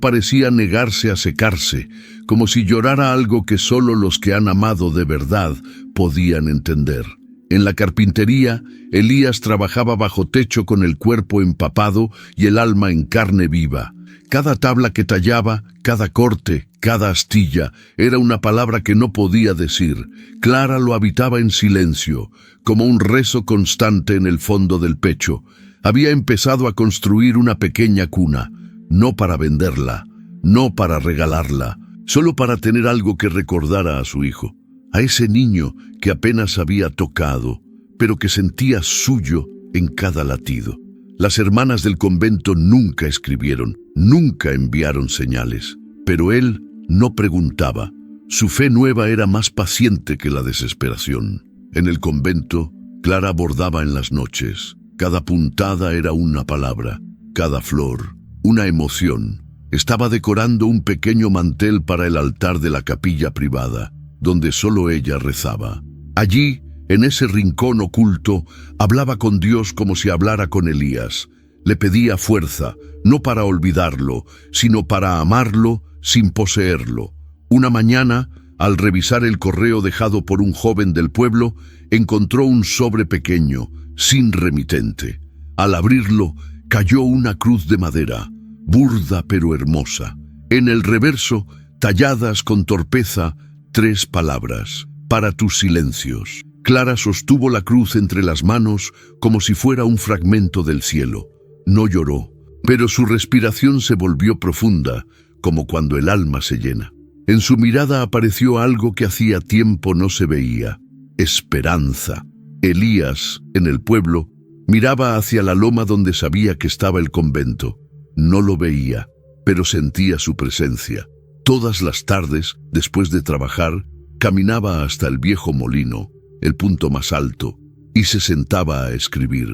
parecía negarse a secarse, como si llorara algo que solo los que han amado de verdad podían entender. En la carpintería, Elías trabajaba bajo techo con el cuerpo empapado y el alma en carne viva. Cada tabla que tallaba, cada corte, cada astilla, era una palabra que no podía decir. Clara lo habitaba en silencio, como un rezo constante en el fondo del pecho. Había empezado a construir una pequeña cuna, no para venderla, no para regalarla, solo para tener algo que recordara a su hijo, a ese niño que apenas había tocado, pero que sentía suyo en cada latido. Las hermanas del convento nunca escribieron, nunca enviaron señales, pero él no preguntaba. Su fe nueva era más paciente que la desesperación. En el convento, Clara bordaba en las noches. Cada puntada era una palabra, cada flor, una emoción. Estaba decorando un pequeño mantel para el altar de la capilla privada, donde solo ella rezaba. Allí, en ese rincón oculto, hablaba con Dios como si hablara con Elías. Le pedía fuerza, no para olvidarlo, sino para amarlo sin poseerlo. Una mañana, al revisar el correo dejado por un joven del pueblo, encontró un sobre pequeño, sin remitente. Al abrirlo, cayó una cruz de madera, burda pero hermosa. En el reverso, talladas con torpeza, 3 palabras: «Para tus silencios». Clara sostuvo la cruz entre las manos como si fuera un fragmento del cielo. No lloró, pero su respiración se volvió profunda, como cuando el alma se llena. En su mirada apareció algo que hacía tiempo no se veía: esperanza. Elías, en el pueblo, miraba hacia la loma donde sabía que estaba el convento. No lo veía, pero sentía su presencia. Todas las tardes, después de trabajar, caminaba hasta el viejo molino, el punto más alto, y se sentaba a escribir.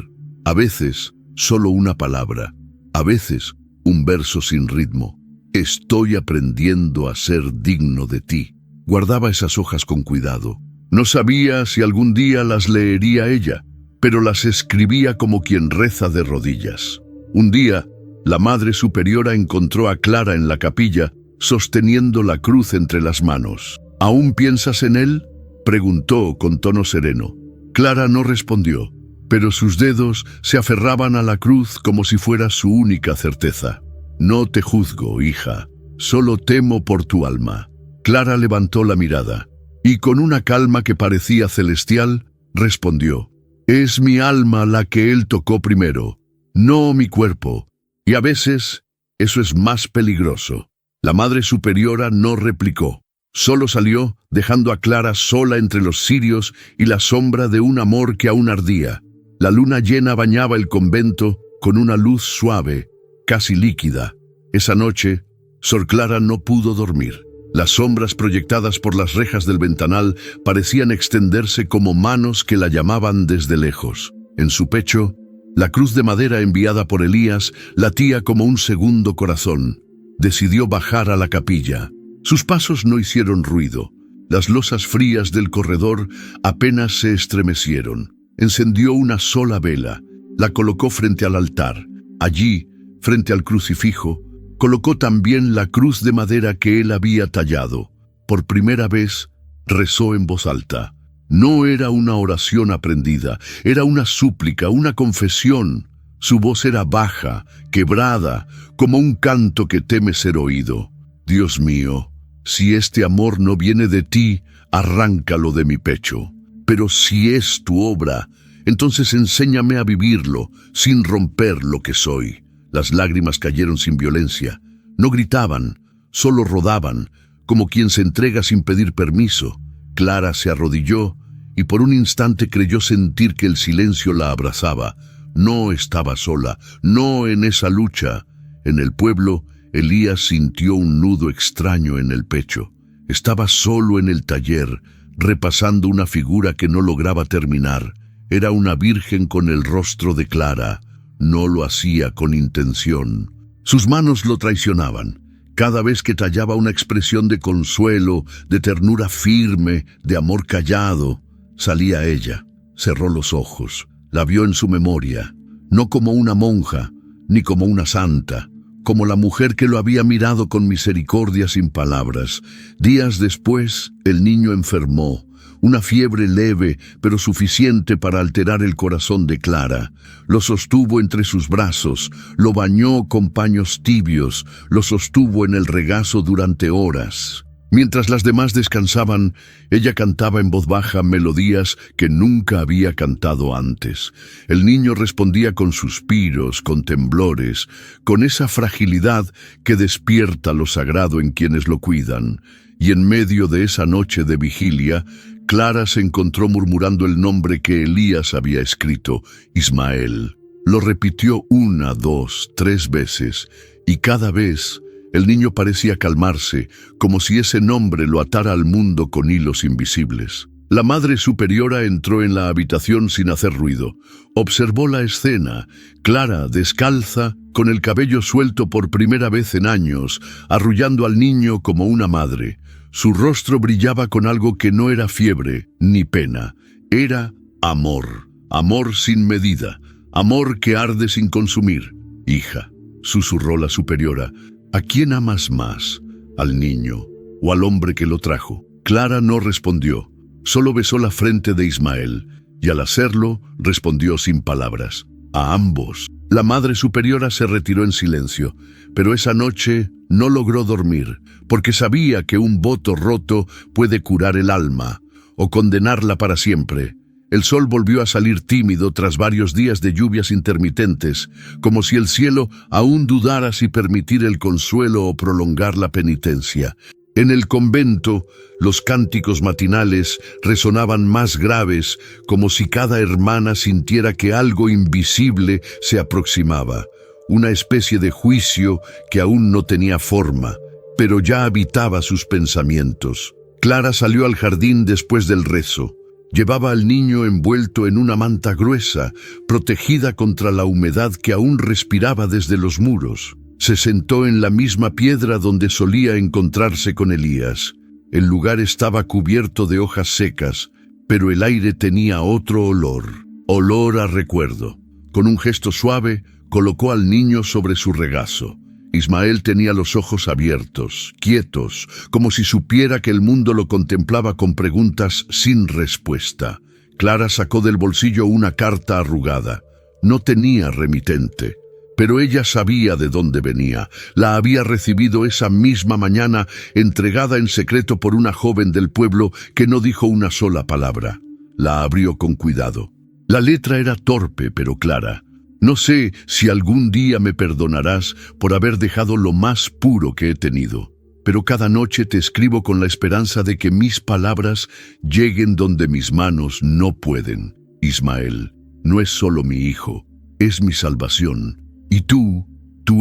A veces, solo una palabra, a veces, un verso sin ritmo. «Estoy aprendiendo a ser digno de ti». Guardaba esas hojas con cuidado. No sabía si algún día las leería ella, pero las escribía como quien reza de rodillas. Un día, la Madre Superiora encontró a Clara en la capilla, sosteniendo la cruz entre las manos. ¿Aún piensas en él?, preguntó con tono sereno. Clara no respondió, pero sus dedos se aferraban a la cruz como si fuera su única certeza. No te juzgo, hija, solo temo por tu alma. Clara levantó la mirada, y con una calma que parecía celestial, respondió: es mi alma la que él tocó primero, no mi cuerpo, y a veces eso es más peligroso. La Madre Superiora no replicó, solo salió, dejando a Clara sola entre los cirios y la sombra de un amor que aún ardía. La luna llena bañaba el convento con una luz suave, casi líquida. Esa noche, Sor Clara no pudo dormir. Las sombras proyectadas por las rejas del ventanal parecían extenderse como manos que la llamaban desde lejos. En su pecho, la cruz de madera enviada por Elías latía como un segundo corazón. Decidió bajar a la capilla. Sus pasos no hicieron ruido. Las losas frías del corredor apenas se estremecieron. Encendió una sola vela, la colocó frente al altar. Allí, frente al crucifijo, colocó también la cruz de madera que él había tallado. Por primera vez, rezó en voz alta. No era una oración aprendida, era una súplica, una confesión. Su voz era baja, quebrada, como un canto que teme ser oído. Dios mío, si este amor no viene de ti, arráncalo de mi pecho. Pero si es tu obra, entonces enséñame a vivirlo, sin romper lo que soy. Las lágrimas cayeron sin violencia. No gritaban, solo rodaban, como quien se entrega sin pedir permiso. Clara se arrodilló y por un instante creyó sentir que el silencio la abrazaba. No estaba sola, no en esa lucha. En el pueblo, Elías sintió un nudo extraño en el pecho. Estaba solo en el taller, repasando una figura que no lograba terminar. Era una virgen con el rostro de Clara. No lo hacía con intención. Sus manos lo traicionaban. Cada vez que tallaba una expresión de consuelo, de ternura firme, de amor callado, salía ella. Cerró los ojos. La vio en su memoria, no como una monja, ni como una santa, como la mujer que lo había mirado con misericordia sin palabras. Días después, el niño enfermó. Una fiebre leve, pero suficiente para alterar el corazón de Clara. Lo sostuvo entre sus brazos, lo bañó con paños tibios, lo sostuvo en el regazo durante horas. Mientras las demás descansaban, ella cantaba en voz baja melodías que nunca había cantado antes. El niño respondía con suspiros, con temblores, con esa fragilidad que despierta lo sagrado en quienes lo cuidan. Y en medio de esa noche de vigilia, Clara se encontró murmurando el nombre que Elías había escrito, Ismael. Lo repitió 1, 2, 3 veces, y cada vez el niño parecía calmarse, como si ese nombre lo atara al mundo con hilos invisibles. La Madre Superiora entró en la habitación sin hacer ruido. Observó la escena. Clara, descalza, con el cabello suelto por primera vez en años, arrullando al niño como una madre. Su rostro brillaba con algo que no era fiebre ni pena. Era amor. Amor sin medida. Amor que arde sin consumir. Hija, susurró la Superiora, ¿a quién amas más? ¿Al niño o al hombre que lo trajo? Clara no respondió. Solo besó la frente de Ismael, y al hacerlo, respondió sin palabras. A ambos. La Madre Superiora se retiró en silencio, pero esa noche no logró dormir, porque sabía que un voto roto puede curar el alma, o condenarla para siempre. El sol volvió a salir tímido tras varios días de lluvias intermitentes, como si el cielo aún dudara si permitir el consuelo o prolongar la penitencia. En el convento, los cánticos matinales resonaban más graves, como si cada hermana sintiera que algo invisible se aproximaba, una especie de juicio que aún no tenía forma, pero ya habitaba sus pensamientos. Clara salió al jardín después del rezo. Llevaba al niño envuelto en una manta gruesa, protegida contra la humedad que aún respiraba desde los muros. Se sentó en la misma piedra donde solía encontrarse con Elías. El lugar estaba cubierto de hojas secas, pero el aire tenía otro olor. olor a recuerdo. Con un gesto suave, colocó al niño sobre su regazo. Ismael tenía los ojos abiertos, quietos, como si supiera que el mundo lo contemplaba con preguntas sin respuesta. Clara sacó del bolsillo una carta arrugada. No tenía remitente, pero ella sabía de dónde venía. La había recibido esa misma mañana, entregada en secreto por una joven del pueblo que no dijo una sola palabra. La abrió con cuidado. La letra era torpe pero clara. No sé si algún día me perdonarás por haber dejado lo más puro que he tenido, pero cada noche te escribo con la esperanza de que mis palabras lleguen donde mis manos no pueden. Ismael, no es solo mi hijo, es mi salvación. Y tú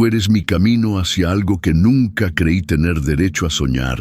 eres mi camino hacia algo que nunca creí tener derecho a soñar.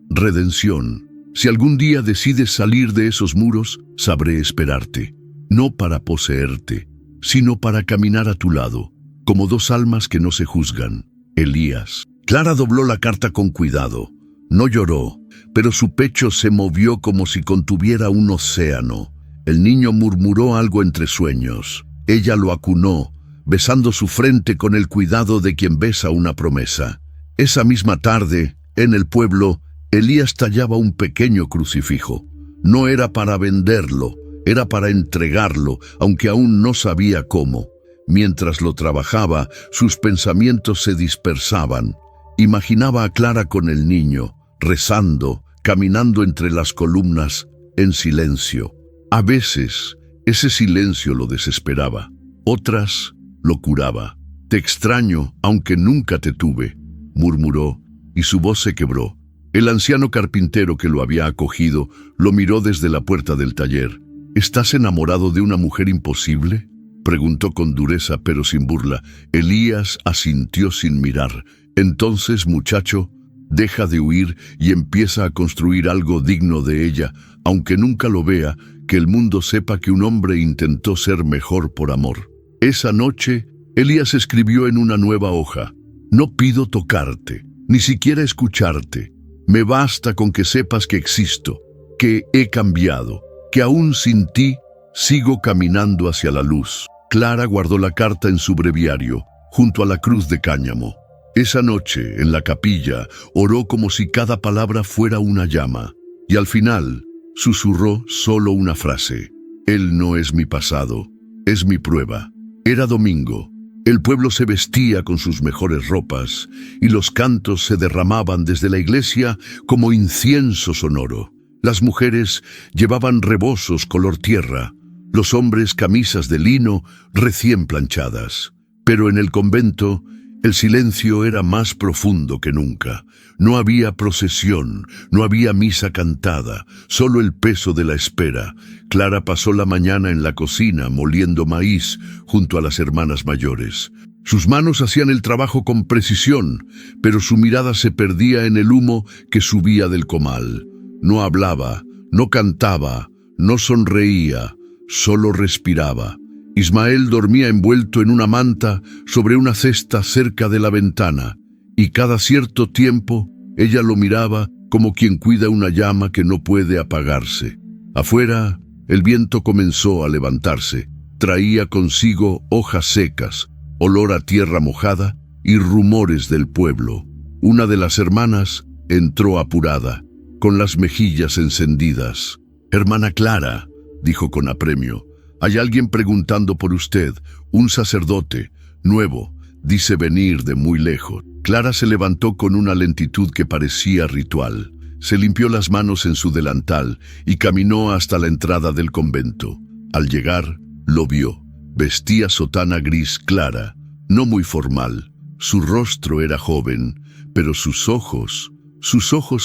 Redención. Si algún día decides salir de esos muros, sabré esperarte. No para poseerte, sino para caminar a tu lado, como dos almas que no se juzgan. Elías. Clara dobló la carta con cuidado. No lloró, pero su pecho se movió como si contuviera un océano. El niño murmuró algo entre sueños. Ella lo acunó, besando su frente con el cuidado de quien besa una promesa. Esa misma tarde, en el pueblo, Elías tallaba un pequeño crucifijo. No era para venderlo, era para entregarlo, aunque aún no sabía cómo. Mientras lo trabajaba, sus pensamientos se dispersaban. Imaginaba a Clara con el niño, rezando, caminando entre las columnas, en silencio. A veces, ese silencio lo desesperaba. Otras, lo curaba. «Te extraño, aunque nunca te tuve», murmuró, y su voz se quebró. El anciano carpintero que lo había acogido lo miró desde la puerta del taller. «¿Estás enamorado de una mujer imposible?», preguntó con dureza pero sin burla. Elías asintió sin mirar. «Entonces, muchacho, deja de huir y empieza a construir algo digno de ella, aunque nunca lo vea, que el mundo sepa que un hombre intentó ser mejor por amor». Esa noche, Elías escribió en una nueva hoja: «No pido tocarte, ni siquiera escucharte. Me basta con que sepas que existo, que he cambiado, que aún sin ti sigo caminando hacia la luz». Clara guardó la carta en su breviario, junto a la cruz de cáñamo. Esa noche, en la capilla, oró como si cada palabra fuera una llama, y al final susurró solo una frase: «Él no es mi pasado, es mi prueba». Era domingo. El pueblo se vestía con sus mejores ropas, y los cantos se derramaban desde la iglesia como incienso sonoro. Las mujeres llevaban rebozos color tierra, los hombres camisas de lino recién planchadas. Pero en el convento, el silencio era más profundo que nunca. No había procesión, no había misa cantada, solo el peso de la espera. Clara pasó la mañana en la cocina moliendo maíz junto a las hermanas mayores. Sus manos hacían el trabajo con precisión, pero su mirada se perdía en el humo que subía del comal. No hablaba, no cantaba, no sonreía, solo respiraba. Ismael dormía envuelto en una manta sobre una cesta cerca de la ventana, y cada cierto tiempo ella lo miraba como quien cuida una llama que no puede apagarse. Afuera, el viento comenzó a levantarse. Traía consigo hojas secas, olor a tierra mojada y rumores del pueblo. Una de las hermanas entró apurada, con las mejillas encendidas. «Hermana Clara», dijo con apremio, «hay alguien preguntando por usted, un sacerdote, nuevo, dice venir de muy lejos». Clara se levantó con una lentitud que parecía ritual. Se limpió las manos en su delantal y caminó hasta la entrada del convento. Al llegar, lo vio. Vestía sotana gris clara, no muy formal. Su rostro era joven, pero sus ojos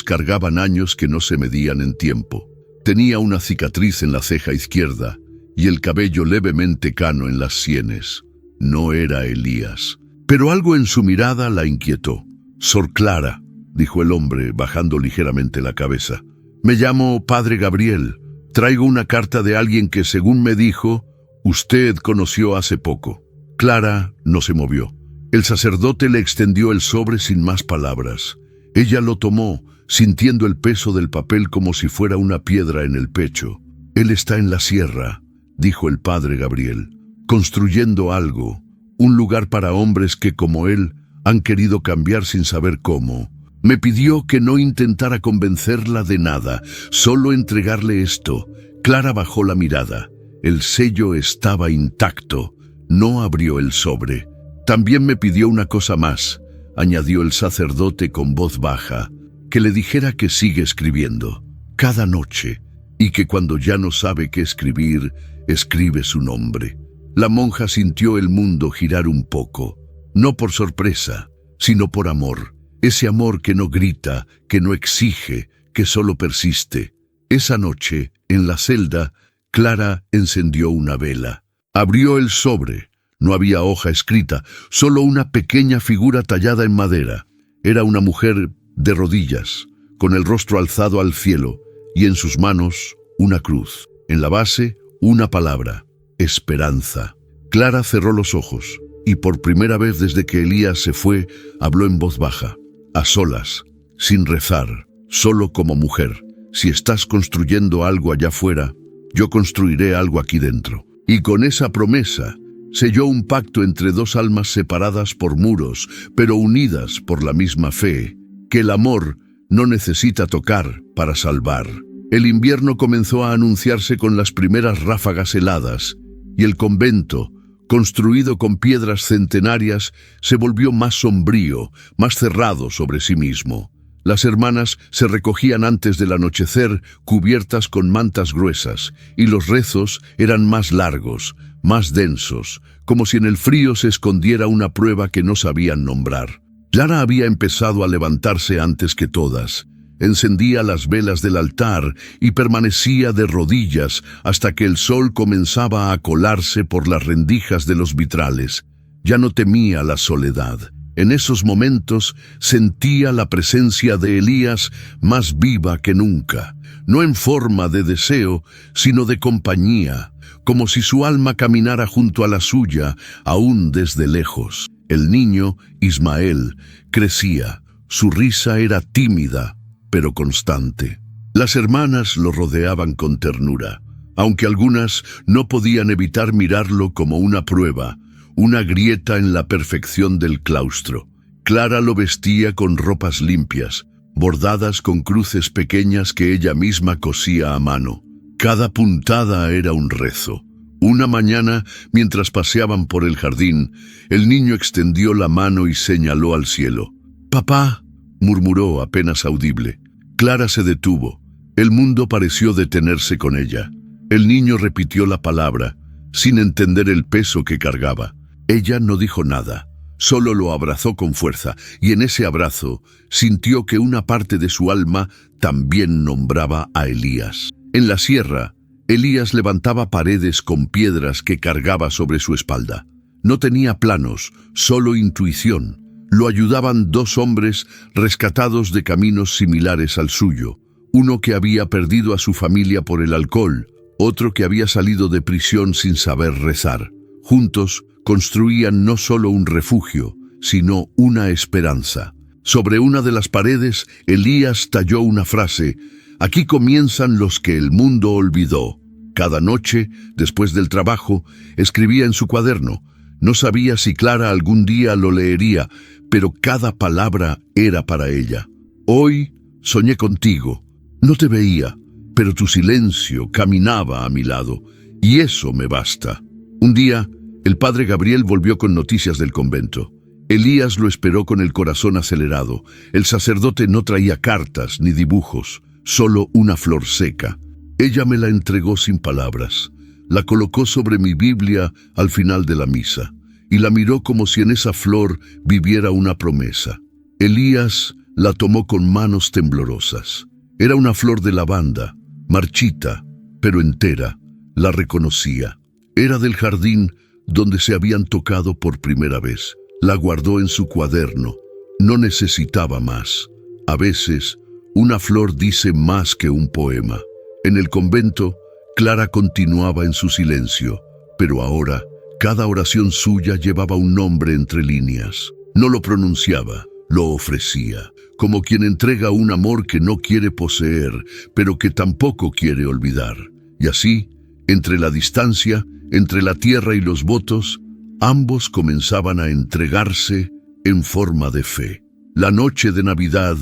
cargaban años que no se medían en tiempo. Tenía una cicatriz en la ceja izquierda y el cabello levemente cano en las sienes. No era Elías, pero algo en su mirada la inquietó. «Sor Clara», dijo el hombre, bajando ligeramente la cabeza. «Me llamo Padre Gabriel. Traigo una carta de alguien que, según me dijo, usted conoció hace poco». Clara no se movió. El sacerdote le extendió el sobre sin más palabras. Ella lo tomó, sintiendo el peso del papel como si fuera una piedra en el pecho. «Él está en la sierra. dijo el padre Gabriel, construyendo algo, un lugar para hombres que, como él, han querido cambiar sin saber cómo. Me pidió que no intentara convencerla de nada, solo entregarle esto. Clara bajó la mirada. El sello estaba intacto. No abrió el sobre. También me pidió una cosa más, añadió el sacerdote con voz baja, que le dijera que sigue escribiendo, cada noche, y que cuando ya no sabe qué escribir, escribe su nombre. La monja sintió el mundo girar un poco, no por sorpresa, sino por amor. Ese amor que no grita, que no exige, que solo persiste. Esa noche, en la celda, Clara encendió una vela. Abrió el sobre. No había hoja escrita, solo una pequeña figura tallada en madera. Era una mujer de rodillas, con el rostro alzado al cielo, y en sus manos una cruz. En la base, una palabra: esperanza. Clara cerró los ojos, y por primera vez desde que Elías se fue, habló en voz baja, a solas, sin rezar, solo como mujer. Si estás construyendo algo allá afuera, yo construiré algo aquí dentro. Y con esa promesa, selló un pacto entre dos almas separadas por muros, pero unidas por la misma fe, que el amor no necesita tocar para salvar. El invierno comenzó a anunciarse con las primeras ráfagas heladas, y el convento, construido con piedras centenarias, se volvió más sombrío, más cerrado sobre sí mismo. Las hermanas se recogían antes del anochecer, cubiertas con mantas gruesas, y los rezos eran más largos, más densos, como si en el frío se escondiera una prueba que no sabían nombrar. Clara había empezado a levantarse antes que todas. Encendía las velas del altar y permanecía de rodillas hasta que el sol comenzaba a colarse por las rendijas de los vitrales. Ya no temía la soledad. En esos momentos sentía la presencia de Elías más viva que nunca, no en forma de deseo, sino de compañía, como si su alma caminara junto a la suya, aún desde lejos. El niño, Ismael, crecía. Su risa era tímida, pero constante. Las hermanas lo rodeaban con ternura, aunque algunas no podían evitar mirarlo como una prueba, una grieta en la perfección del claustro. Clara lo vestía con ropas limpias, bordadas con cruces pequeñas que ella misma cosía a mano. Cada puntada era un rezo. Una mañana, mientras paseaban por el jardín, el niño extendió la mano y señaló al cielo. «Papá», murmuró apenas audible. Clara se detuvo. El mundo pareció detenerse con ella. El niño repitió la palabra, sin entender el peso que cargaba. Ella no dijo nada, solo lo abrazó con fuerza, y en ese abrazo sintió que una parte de su alma también nombraba a Elías. En la sierra, Elías levantaba paredes con piedras que cargaba sobre su espalda. No tenía planos, solo intuición. Lo ayudaban dos hombres rescatados de caminos similares al suyo, uno que había perdido a su familia por el alcohol, otro que había salido de prisión sin saber rezar. Juntos construían no solo un refugio, sino una esperanza. Sobre una de las paredes, Elías talló una frase: «Aquí comienzan los que el mundo olvidó». Cada noche, después del trabajo, escribía en su cuaderno. No sabía si Clara algún día lo leería, pero cada palabra era para ella. «Hoy soñé contigo. No te veía, pero tu silencio caminaba a mi lado, y eso me basta». Un día, el padre Gabriel volvió con noticias del convento. Elías lo esperó con el corazón acelerado. El sacerdote no traía cartas ni dibujos, solo una flor seca. Ella me la entregó sin palabras. La colocó sobre mi Biblia al final de la misa, y la miró como si en esa flor viviera una promesa. Elías la tomó con manos temblorosas. Era una flor de lavanda, marchita, pero entera. La reconocía. Era del jardín donde se habían tocado por primera vez. La guardó en su cuaderno. No necesitaba más. A veces, una flor dice más que un poema. En el convento, Clara continuaba en su silencio, pero ahora, cada oración suya llevaba un nombre entre líneas. No lo pronunciaba, lo ofrecía, como quien entrega un amor que no quiere poseer, pero que tampoco quiere olvidar. Y así, Entre la distancia, entre la tierra y los votos, ambos comenzaban a entregarse en forma de fe. La noche de Navidad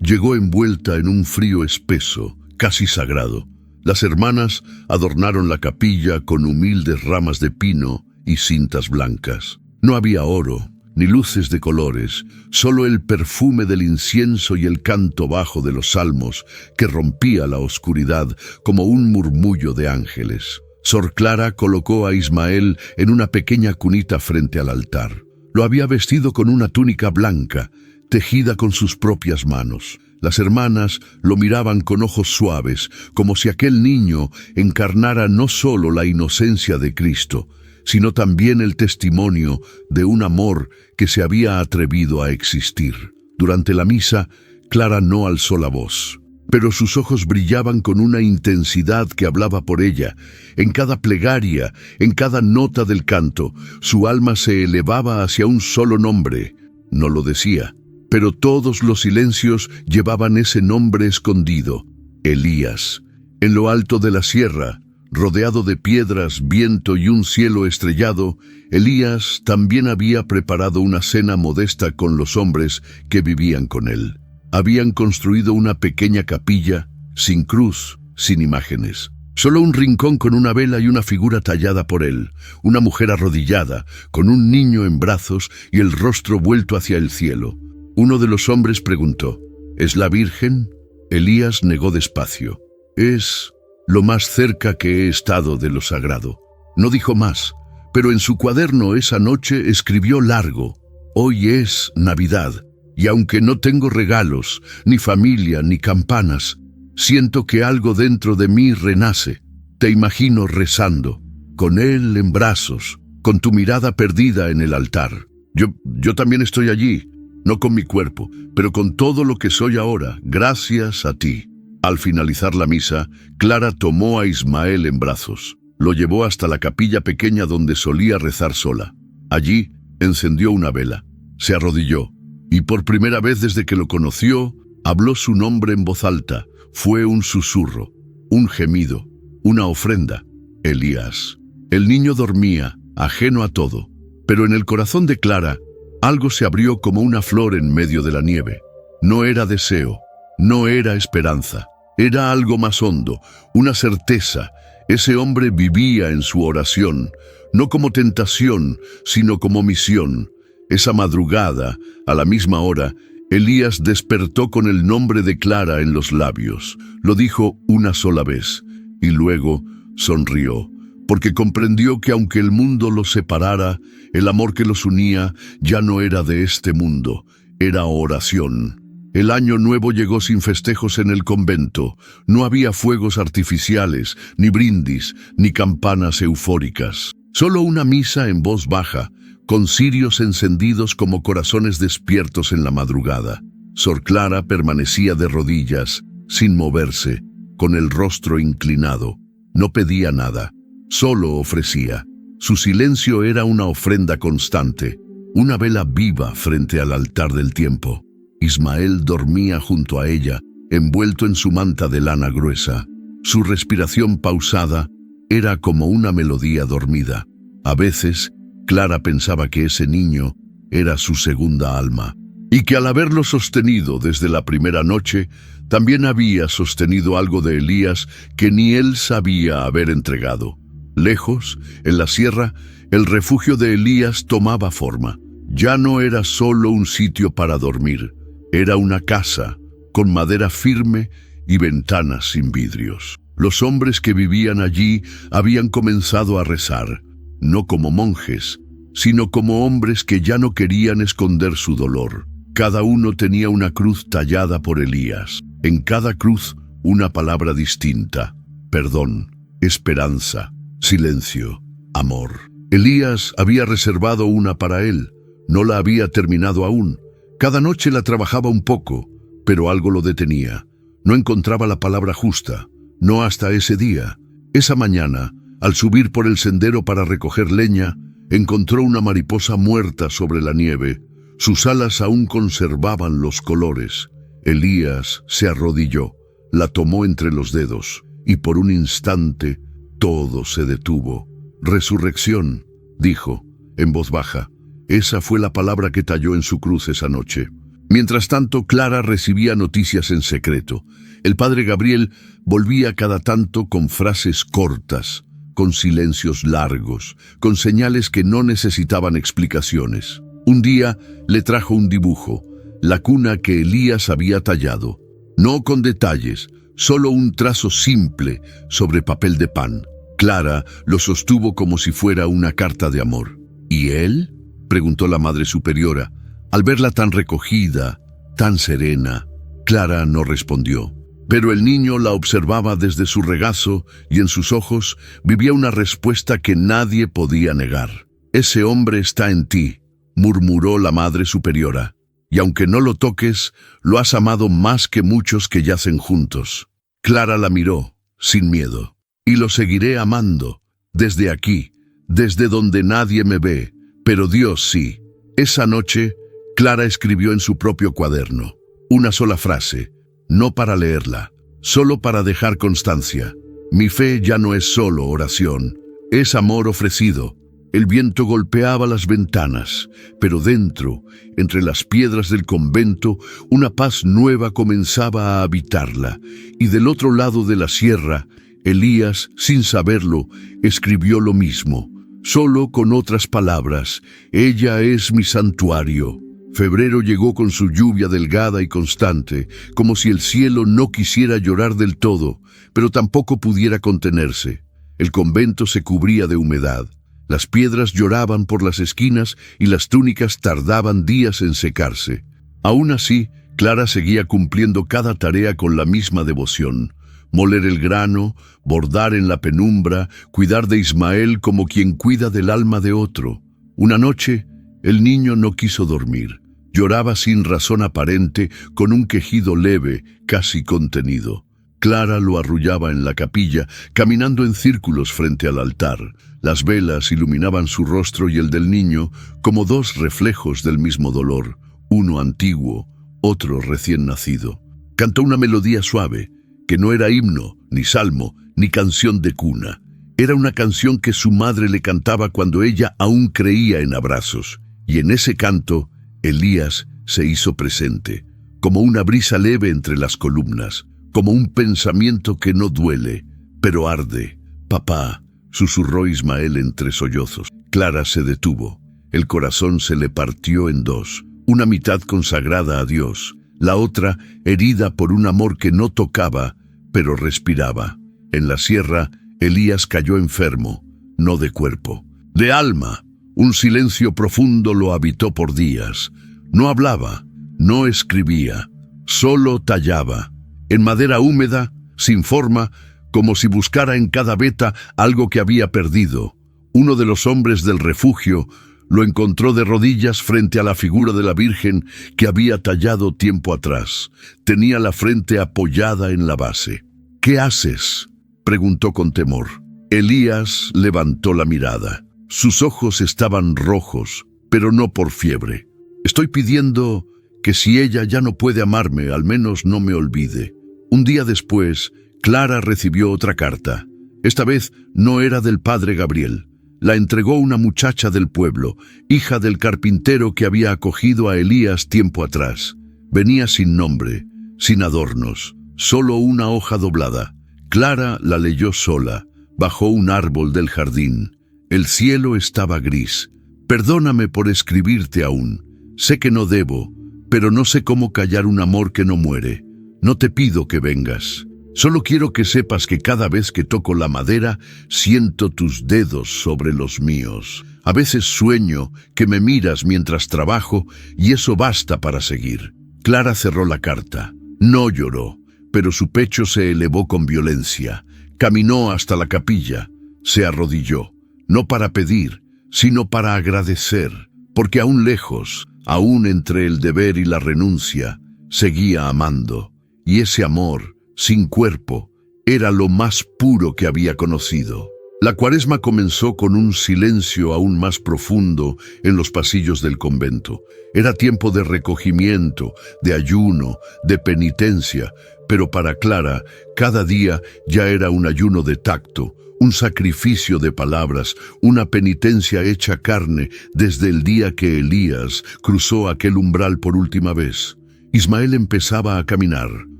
llegó envuelta en un frío espeso, casi sagrado. Las hermanas adornaron la capilla con humildes ramas de pino y cintas blancas. No había oro, ni luces de colores, solo el perfume del incienso y el canto bajo de los salmos que rompía la oscuridad como un murmullo de ángeles. Sor Clara colocó a Ismael en una pequeña cunita frente al altar. Lo había vestido con una túnica blanca, tejida con sus propias manos. Las hermanas lo miraban con ojos suaves, como si aquel niño encarnara no solo la inocencia de Cristo, sino también el testimonio de un amor que se había atrevido a existir. Durante la misa, Clara no alzó la voz, pero sus ojos brillaban con una intensidad que hablaba por ella. En cada plegaria, en cada nota del canto, su alma se elevaba hacia un solo nombre. No lo decía, pero todos los silencios llevaban ese nombre escondido: Elías. En lo alto de la sierra, rodeado de piedras, viento y un cielo estrellado, Elías también había preparado una cena modesta con los hombres que vivían con él. Habían construido una pequeña capilla, sin cruz, sin imágenes. Solo un rincón con una vela y una figura tallada por él, una mujer arrodillada, con un niño en brazos y el rostro vuelto hacia el cielo. Uno de los hombres preguntó: ¿Es la Virgen? Elías negó despacio: es lo más cerca que he estado de lo sagrado. No dijo más, pero en su cuaderno esa noche escribió largo: hoy es Navidad, y aunque no tengo regalos, ni familia, ni campanas, siento que algo dentro de mí renace. Te imagino rezando, con él en brazos, con tu mirada perdida en el altar. Yo también estoy allí, no con mi cuerpo, pero con todo lo que soy ahora, gracias a ti. Al finalizar la misa, Clara tomó a Ismael en brazos. Lo llevó hasta la capilla pequeña donde solía rezar sola. Allí encendió una vela, se arrodilló, y por primera vez desde que lo conoció, habló su nombre en voz alta. Fue un susurro, un gemido, una ofrenda: Elías. El niño dormía, ajeno a todo, pero en el corazón de Clara, algo se abrió como una flor en medio de la nieve. No era deseo, no era esperanza, era algo más hondo, una certeza. Ese hombre vivía en su oración, no como tentación, sino como misión. Esa madrugada, a la misma hora, Elías despertó con el nombre de Clara en los labios. Lo dijo una sola vez, y luego sonrió, porque comprendió que aunque el mundo los separara, el amor que los unía ya no era de este mundo, era oración. El año nuevo llegó sin festejos en el convento. No había fuegos artificiales, ni brindis, ni campanas eufóricas. Solo una misa en voz baja, con cirios encendidos como corazones despiertos en la madrugada. Sor Clara permanecía de rodillas, sin moverse, con el rostro inclinado. No pedía nada, solo ofrecía. Su silencio era una ofrenda constante, una vela viva frente al altar del tiempo. Ismael dormía junto a ella, envuelto en su manta de lana gruesa. Su respiración pausada era como una melodía dormida. A veces, Clara pensaba que ese niño era su segunda alma, y que al haberlo sostenido desde la primera noche, también había sostenido algo de Elías que ni él sabía haber entregado. Lejos, en la sierra, el refugio de Elías tomaba forma. Ya no era solo un sitio para dormir, era una casa, con madera firme y ventanas sin vidrios. Los hombres que vivían allí habían comenzado a rezar, no como monjes, sino como hombres que ya no querían esconder su dolor. Cada uno tenía una cruz tallada por Elías. En cada cruz, una palabra distinta: perdón, esperanza, silencio, amor. Elías había reservado una para él. No la había terminado aún. Cada noche la trabajaba un poco, pero algo lo detenía. No encontraba la palabra justa, no hasta ese día. Esa mañana, al subir por el sendero para recoger leña, encontró una mariposa muerta sobre la nieve. Sus alas aún conservaban los colores. Elías se arrodilló, la tomó entre los dedos, y por un instante Todo se detuvo. Resurrección, dijo, en voz baja. Esa fue la palabra que talló en su cruz esa noche. Mientras tanto, Clara recibía noticias en secreto. El padre Gabriel volvía cada tanto con frases cortas, con silencios largos, con señales que no necesitaban explicaciones. Un día le trajo un dibujo, la cuna que Elías había tallado. No con detalles, solo un trazo simple sobre papel de pan. Clara lo sostuvo como si fuera una carta de amor. ¿Y él?, preguntó la Madre Superiora. Al verla tan recogida, tan serena, Clara no respondió. Pero el niño la observaba desde su regazo y en sus ojos vivía una respuesta que nadie podía negar. «Ese hombre está en ti», murmuró la Madre Superiora. «Y aunque no lo toques, lo has amado más que muchos que yacen juntos». Clara la miró, sin miedo. «Y lo seguiré amando, desde aquí, desde donde nadie me ve, pero Dios sí». Esa noche, Clara escribió en su propio cuaderno una sola frase, no para leerla, solo para dejar constancia. «Mi fe ya no es solo oración, es amor ofrecido». El viento golpeaba las ventanas, pero dentro, entre las piedras del convento, una paz nueva comenzaba a habitarla, y del otro lado de la sierra, Elías, sin saberlo, escribió lo mismo, solo con otras palabras: «Ella es mi santuario». Febrero llegó con su lluvia delgada y constante, como si el cielo no quisiera llorar del todo, pero tampoco pudiera contenerse. El convento se cubría de humedad. Las piedras lloraban por las esquinas y las túnicas tardaban días en secarse. Aún así, Clara seguía cumpliendo cada tarea con la misma devoción. Moler el grano, bordar en la penumbra, cuidar de Ismael como quien cuida del alma de otro. Una noche, el niño no quiso dormir. Lloraba sin razón aparente, con un quejido leve, casi contenido. Clara lo arrullaba en la capilla, caminando en círculos frente al altar. Las velas iluminaban su rostro y el del niño como dos reflejos del mismo dolor, uno antiguo, otro recién nacido. Cantó una melodía suave, que no era himno, ni salmo, ni canción de cuna. Era una canción que su madre le cantaba cuando ella aún creía en abrazos. Y en ese canto, Elías se hizo presente, como una brisa leve entre las columnas, como un pensamiento que no duele, pero arde. «Papá», susurró Ismael entre sollozos. Clara se detuvo. El corazón se le partió en dos, una mitad consagrada a Dios, la otra herida por un amor que no tocaba, pero respiraba. En la sierra, Elías cayó enfermo, no de cuerpo, de alma. Un silencio profundo lo habitó por días. No hablaba, no escribía, solo tallaba. En madera húmeda, sin forma, como si buscara en cada veta algo que había perdido. Uno de los hombres del refugio lo encontró de rodillas frente a la figura de la Virgen que había tallado tiempo atrás. Tenía la frente apoyada en la base. «¿Qué haces?», preguntó con temor. Elías levantó la mirada. Sus ojos estaban rojos, pero no por fiebre. «Estoy pidiendo que si ella ya no puede amarme, al menos no me olvide». Un día después, Clara recibió otra carta. Esta vez no era del padre Gabriel. La entregó una muchacha del pueblo, hija del carpintero que había acogido a Elías tiempo atrás. Venía sin nombre, sin adornos, solo una hoja doblada. Clara la leyó sola, bajo un árbol del jardín. El cielo estaba gris. «Perdóname por escribirte aún. Sé que no debo, pero no sé cómo callar un amor que no muere. No te pido que vengas. Solo quiero que sepas que cada vez que toco la madera, siento tus dedos sobre los míos. A veces sueño que me miras mientras trabajo y eso basta para seguir». Clara cerró la carta. No lloró, pero su pecho se elevó con violencia. Caminó hasta la capilla. Se arrodilló, no para pedir, sino para agradecer, porque aún lejos, aún entre el deber y la renuncia, seguía amando. Y ese amor, sin cuerpo, era lo más puro que había conocido. La Cuaresma comenzó con un silencio aún más profundo en los pasillos del convento. Era tiempo de recogimiento, de ayuno, de penitencia, pero para Clara, cada día ya era un ayuno de tacto, un sacrificio de palabras, una penitencia hecha carne desde el día que Elías cruzó aquel umbral por última vez. Ismael empezaba a caminar.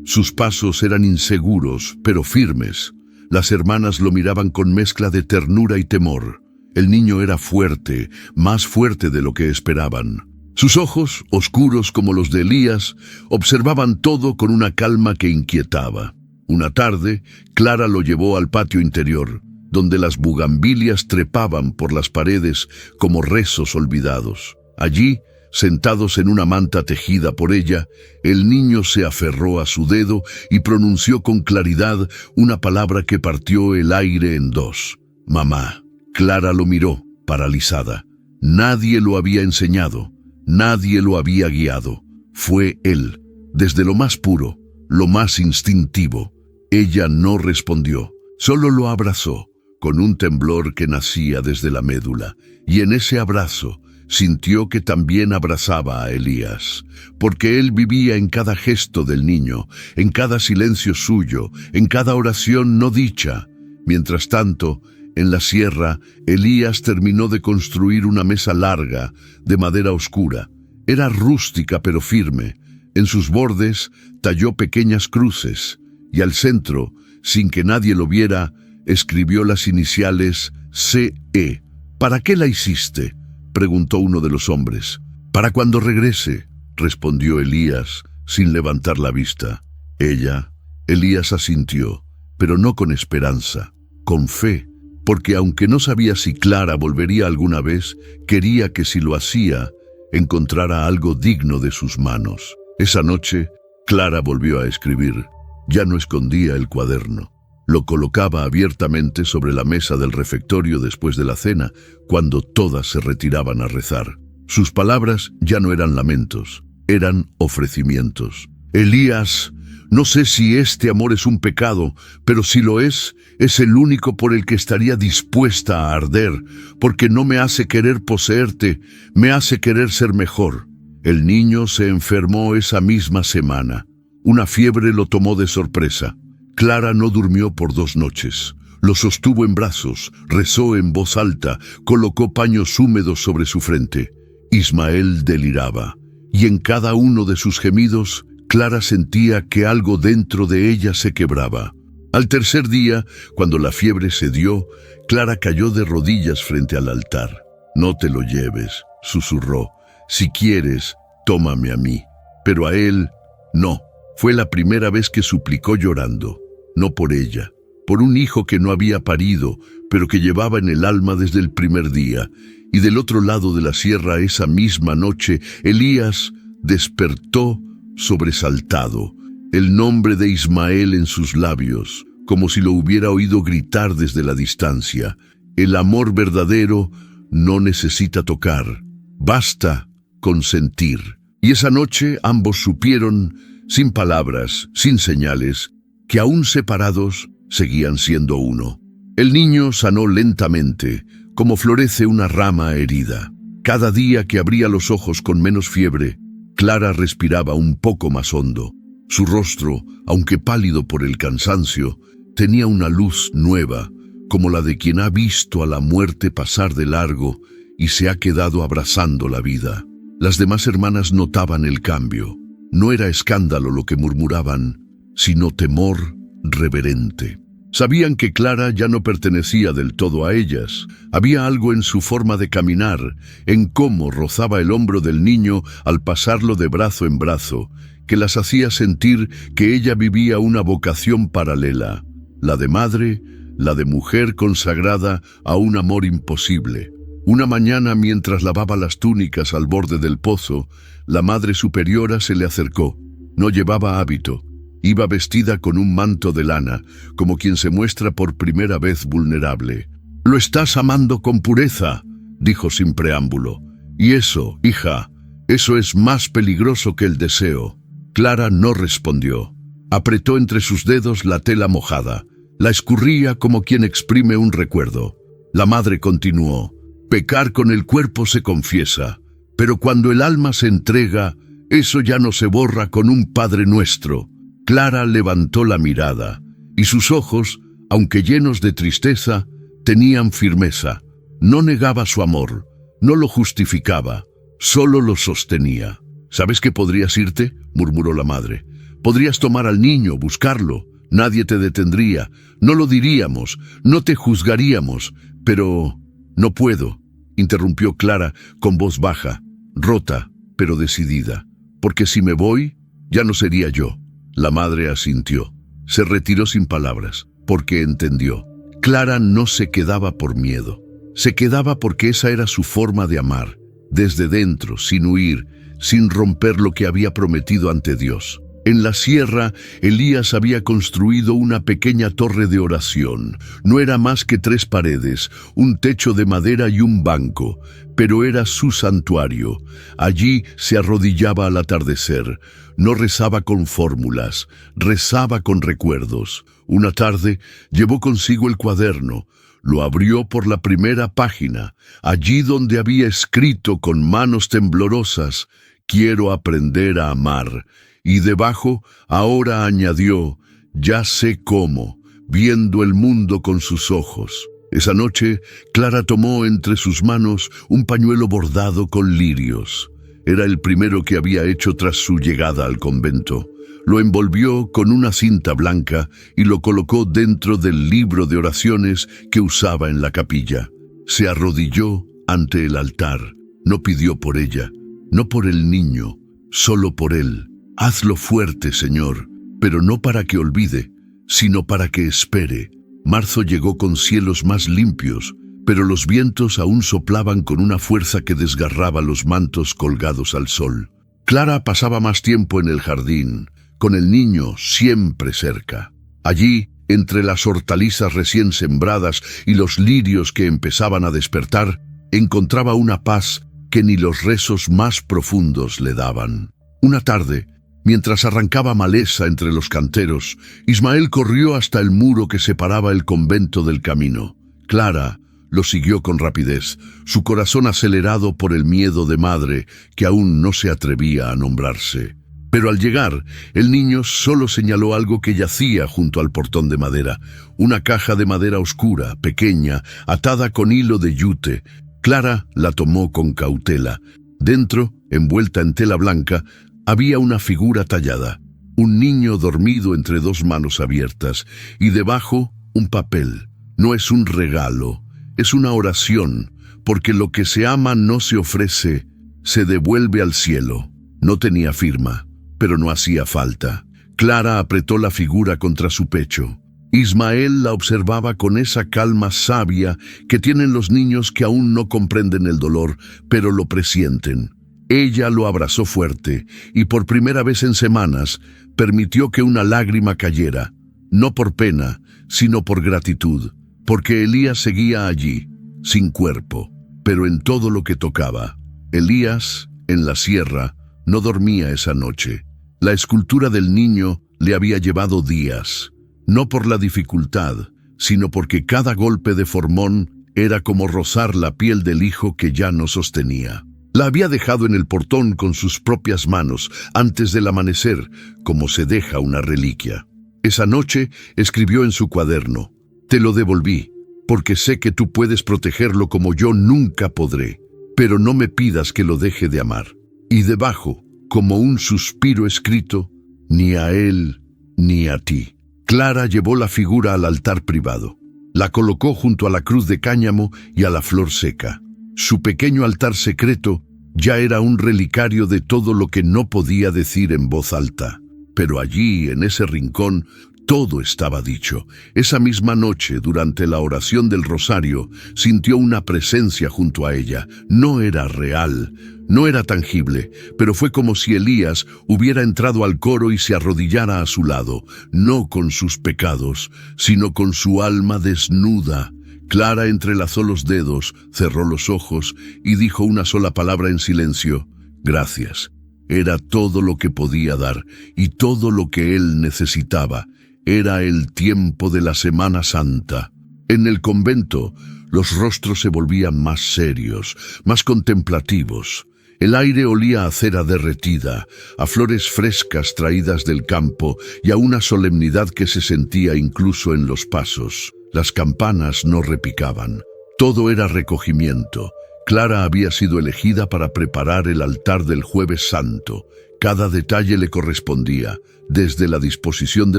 Sus pasos eran inseguros, pero firmes. Las hermanas lo miraban con mezcla de ternura y temor. El niño era fuerte, más fuerte de lo que esperaban. Sus ojos, oscuros como los de Elías, observaban todo con una calma que inquietaba. Una tarde, Clara lo llevó al patio interior, donde las bugambilias trepaban por las paredes como rezos olvidados. Allí, sentados en una manta tejida por ella, el niño se aferró a su dedo y pronunció con claridad una palabra que partió el aire en dos. «Mamá». Clara lo miró, paralizada. Nadie lo había enseñado, nadie lo había guiado. Fue él, desde lo más puro, lo más instintivo. Ella no respondió, solo lo abrazó, con un temblor que nacía desde la médula, y en ese abrazo sintió que también abrazaba a Elías, porque él vivía en cada gesto del niño, en cada silencio suyo, en cada oración no dicha. Mientras tanto, en la sierra, Elías terminó de construir una mesa larga, de madera oscura. Era rústica pero firme. En sus bordes talló pequeñas cruces, y al centro, sin que nadie lo viera, escribió las iniciales C.E. «¿Para qué la hiciste?», preguntó uno de los hombres. «Para cuando regrese», respondió Elías, sin levantar la vista. Elías asintió, pero no con esperanza, con fe, porque aunque no sabía si Clara volvería alguna vez, quería que si lo hacía, encontrara algo digno de sus manos. Esa noche, Clara volvió a escribir. Ya no escondía el cuaderno. Lo colocaba abiertamente sobre la mesa del refectorio después de la cena, cuando todas se retiraban a rezar. Sus palabras ya no eran lamentos, eran ofrecimientos. «Elías, no sé si este amor es un pecado, pero si lo es el único por el que estaría dispuesta a arder, porque no me hace querer poseerte, me hace querer ser mejor». El niño se enfermó esa misma semana. Una fiebre lo tomó de sorpresa. Clara no durmió por 2 noches. Lo sostuvo en brazos, rezó en voz alta, colocó paños húmedos sobre su frente. Ismael deliraba, y en cada uno de sus gemidos, Clara sentía que algo dentro de ella se quebraba. Al tercer día, cuando la fiebre cedió, Clara cayó de rodillas frente al altar. «No te lo lleves», susurró. «Si quieres, tómame a mí». Pero a él, no. Fue la primera vez que suplicó llorando. No por ella, por un hijo que no había parido, pero que llevaba en el alma desde el primer día. Y del otro lado de la sierra, esa misma noche, Elías despertó sobresaltado, el nombre de Ismael en sus labios, como si lo hubiera oído gritar desde la distancia. El amor verdadero no necesita tocar, basta consentir. Y esa noche ambos supieron, sin palabras, sin señales, que aún separados seguían siendo uno. El niño sanó lentamente, como florece una rama herida. Cada día que abría los ojos con menos fiebre, Clara respiraba un poco más hondo. Su rostro, aunque pálido por el cansancio, tenía una luz nueva, como la de quien ha visto a la muerte pasar de largo y se ha quedado abrazando la vida. Las demás hermanas notaban el cambio. No era escándalo lo que murmuraban, sino temor reverente. Sabían que Clara ya no pertenecía del todo a ellas. Había algo en su forma de caminar, en cómo rozaba el hombro del niño al pasarlo de brazo en brazo, que las hacía sentir que ella vivía una vocación paralela, la de madre, la de mujer consagrada a un amor imposible. Una mañana, mientras lavaba las túnicas al borde del pozo, la Madre Superiora se le acercó. No llevaba hábito. Iba vestida con un manto de lana, como quien se muestra por primera vez vulnerable. «Lo estás amando con pureza», dijo sin preámbulo. «Y eso, hija, eso es más peligroso que el deseo». Clara no respondió. Apretó entre sus dedos la tela mojada. La escurría como quien exprime un recuerdo. La madre continuó: pecar con el cuerpo se confiesa, pero cuando el alma se entrega, eso ya no se borra con un Padre Nuestro. Clara levantó la mirada, y sus ojos, aunque llenos de tristeza, tenían firmeza. No negaba su amor, no lo justificaba, solo lo sostenía. «¿Sabes que podrías irte?», murmuró la madre. «Podrías tomar al niño, buscarlo. Nadie te detendría, no lo diríamos, no te juzgaríamos. Pero no puedo», interrumpió Clara con voz baja, rota, pero decidida. «Porque si me voy, ya no sería yo». La madre asintió. Se retiró sin palabras, porque entendió. Clara no se quedaba por miedo. Se quedaba porque esa era su forma de amar, desde dentro, sin huir, sin romper lo que había prometido ante Dios. En la sierra, Elías había construido una pequeña torre de oración. No era más que 3 paredes, un techo de madera y un banco, pero era su santuario. Allí se arrodillaba al atardecer. No rezaba con fórmulas, rezaba con recuerdos. Una tarde llevó consigo el cuaderno. Lo abrió por la primera página, allí donde había escrito con manos temblorosas: «Quiero aprender a amar». Y debajo ahora añadió: «Ya sé cómo, viendo el mundo con sus ojos». Esa noche, Clara tomó entre sus manos un pañuelo bordado con lirios. Era el primero que había hecho tras su llegada al convento. Lo envolvió con una cinta blanca y lo colocó dentro del libro de oraciones que usaba en la capilla. Se arrodilló ante el altar. No pidió por ella, no por el niño, solo por él. «Hazlo fuerte, Señor, pero no para que olvide, sino para que espere». Marzo llegó con cielos más limpios, pero los vientos aún soplaban con una fuerza que desgarraba los mantos colgados al sol. Clara pasaba más tiempo en el jardín, con el niño siempre cerca. Allí, entre las hortalizas recién sembradas y los lirios que empezaban a despertar, encontraba una paz que ni los rezos más profundos le daban. Una tarde, mientras arrancaba maleza entre los canteros, Ismael corrió hasta el muro que separaba el convento del camino. Clara lo siguió con rapidez, su corazón acelerado por el miedo de madre que aún no se atrevía a nombrarse. Pero al llegar, el niño solo señaló algo que yacía junto al portón de madera, una caja de madera oscura, pequeña, atada con hilo de yute. Clara la tomó con cautela. Dentro, envuelta en tela blanca, había una figura tallada, un niño dormido entre 2 manos abiertas, y debajo un papel. No es un regalo, es una oración, porque lo que se ama no se ofrece, se devuelve al cielo. No tenía firma, pero no hacía falta. Clara apretó la figura contra su pecho. Ismael la observaba con esa calma sabia que tienen los niños que aún no comprenden el dolor, pero lo presienten. Ella lo abrazó fuerte y por primera vez en semanas permitió que una lágrima cayera, no por pena, sino por gratitud, porque Elías seguía allí, sin cuerpo, pero en todo lo que tocaba. Elías, en la sierra, no dormía esa noche. La escultura del niño le había llevado días, no por la dificultad, sino porque cada golpe de formón era como rozar la piel del hijo que ya no sostenía. La había dejado en el portón con sus propias manos, antes del amanecer, como se deja una reliquia. Esa noche escribió en su cuaderno: «Te lo devolví, porque sé que tú puedes protegerlo como yo nunca podré, pero no me pidas que lo deje de amar». Y debajo, como un suspiro escrito: «Ni a él, ni a ti». Clara llevó la figura al altar privado. La colocó junto a la cruz de cáñamo y a la flor seca. Su pequeño altar secreto ya era un relicario de todo lo que no podía decir en voz alta. Pero allí, en ese rincón, todo estaba dicho. Esa misma noche, durante la oración del rosario, sintió una presencia junto a ella. No era real, no era tangible, pero fue como si Elías hubiera entrado al coro y se arrodillara a su lado, no con sus pecados, sino con su alma desnuda. Clara entrelazó los dedos, cerró los ojos y dijo una sola palabra en silencio: «Gracias». Era todo lo que podía dar y todo lo que él necesitaba. Era el tiempo de la Semana Santa. En el convento, los rostros se volvían más serios, más contemplativos. El aire olía a cera derretida, a flores frescas traídas del campo y a una solemnidad que se sentía incluso en los pasos. Las campanas no repicaban. Todo era recogimiento. Clara había sido elegida para preparar el altar del Jueves Santo. Cada detalle le correspondía, desde la disposición de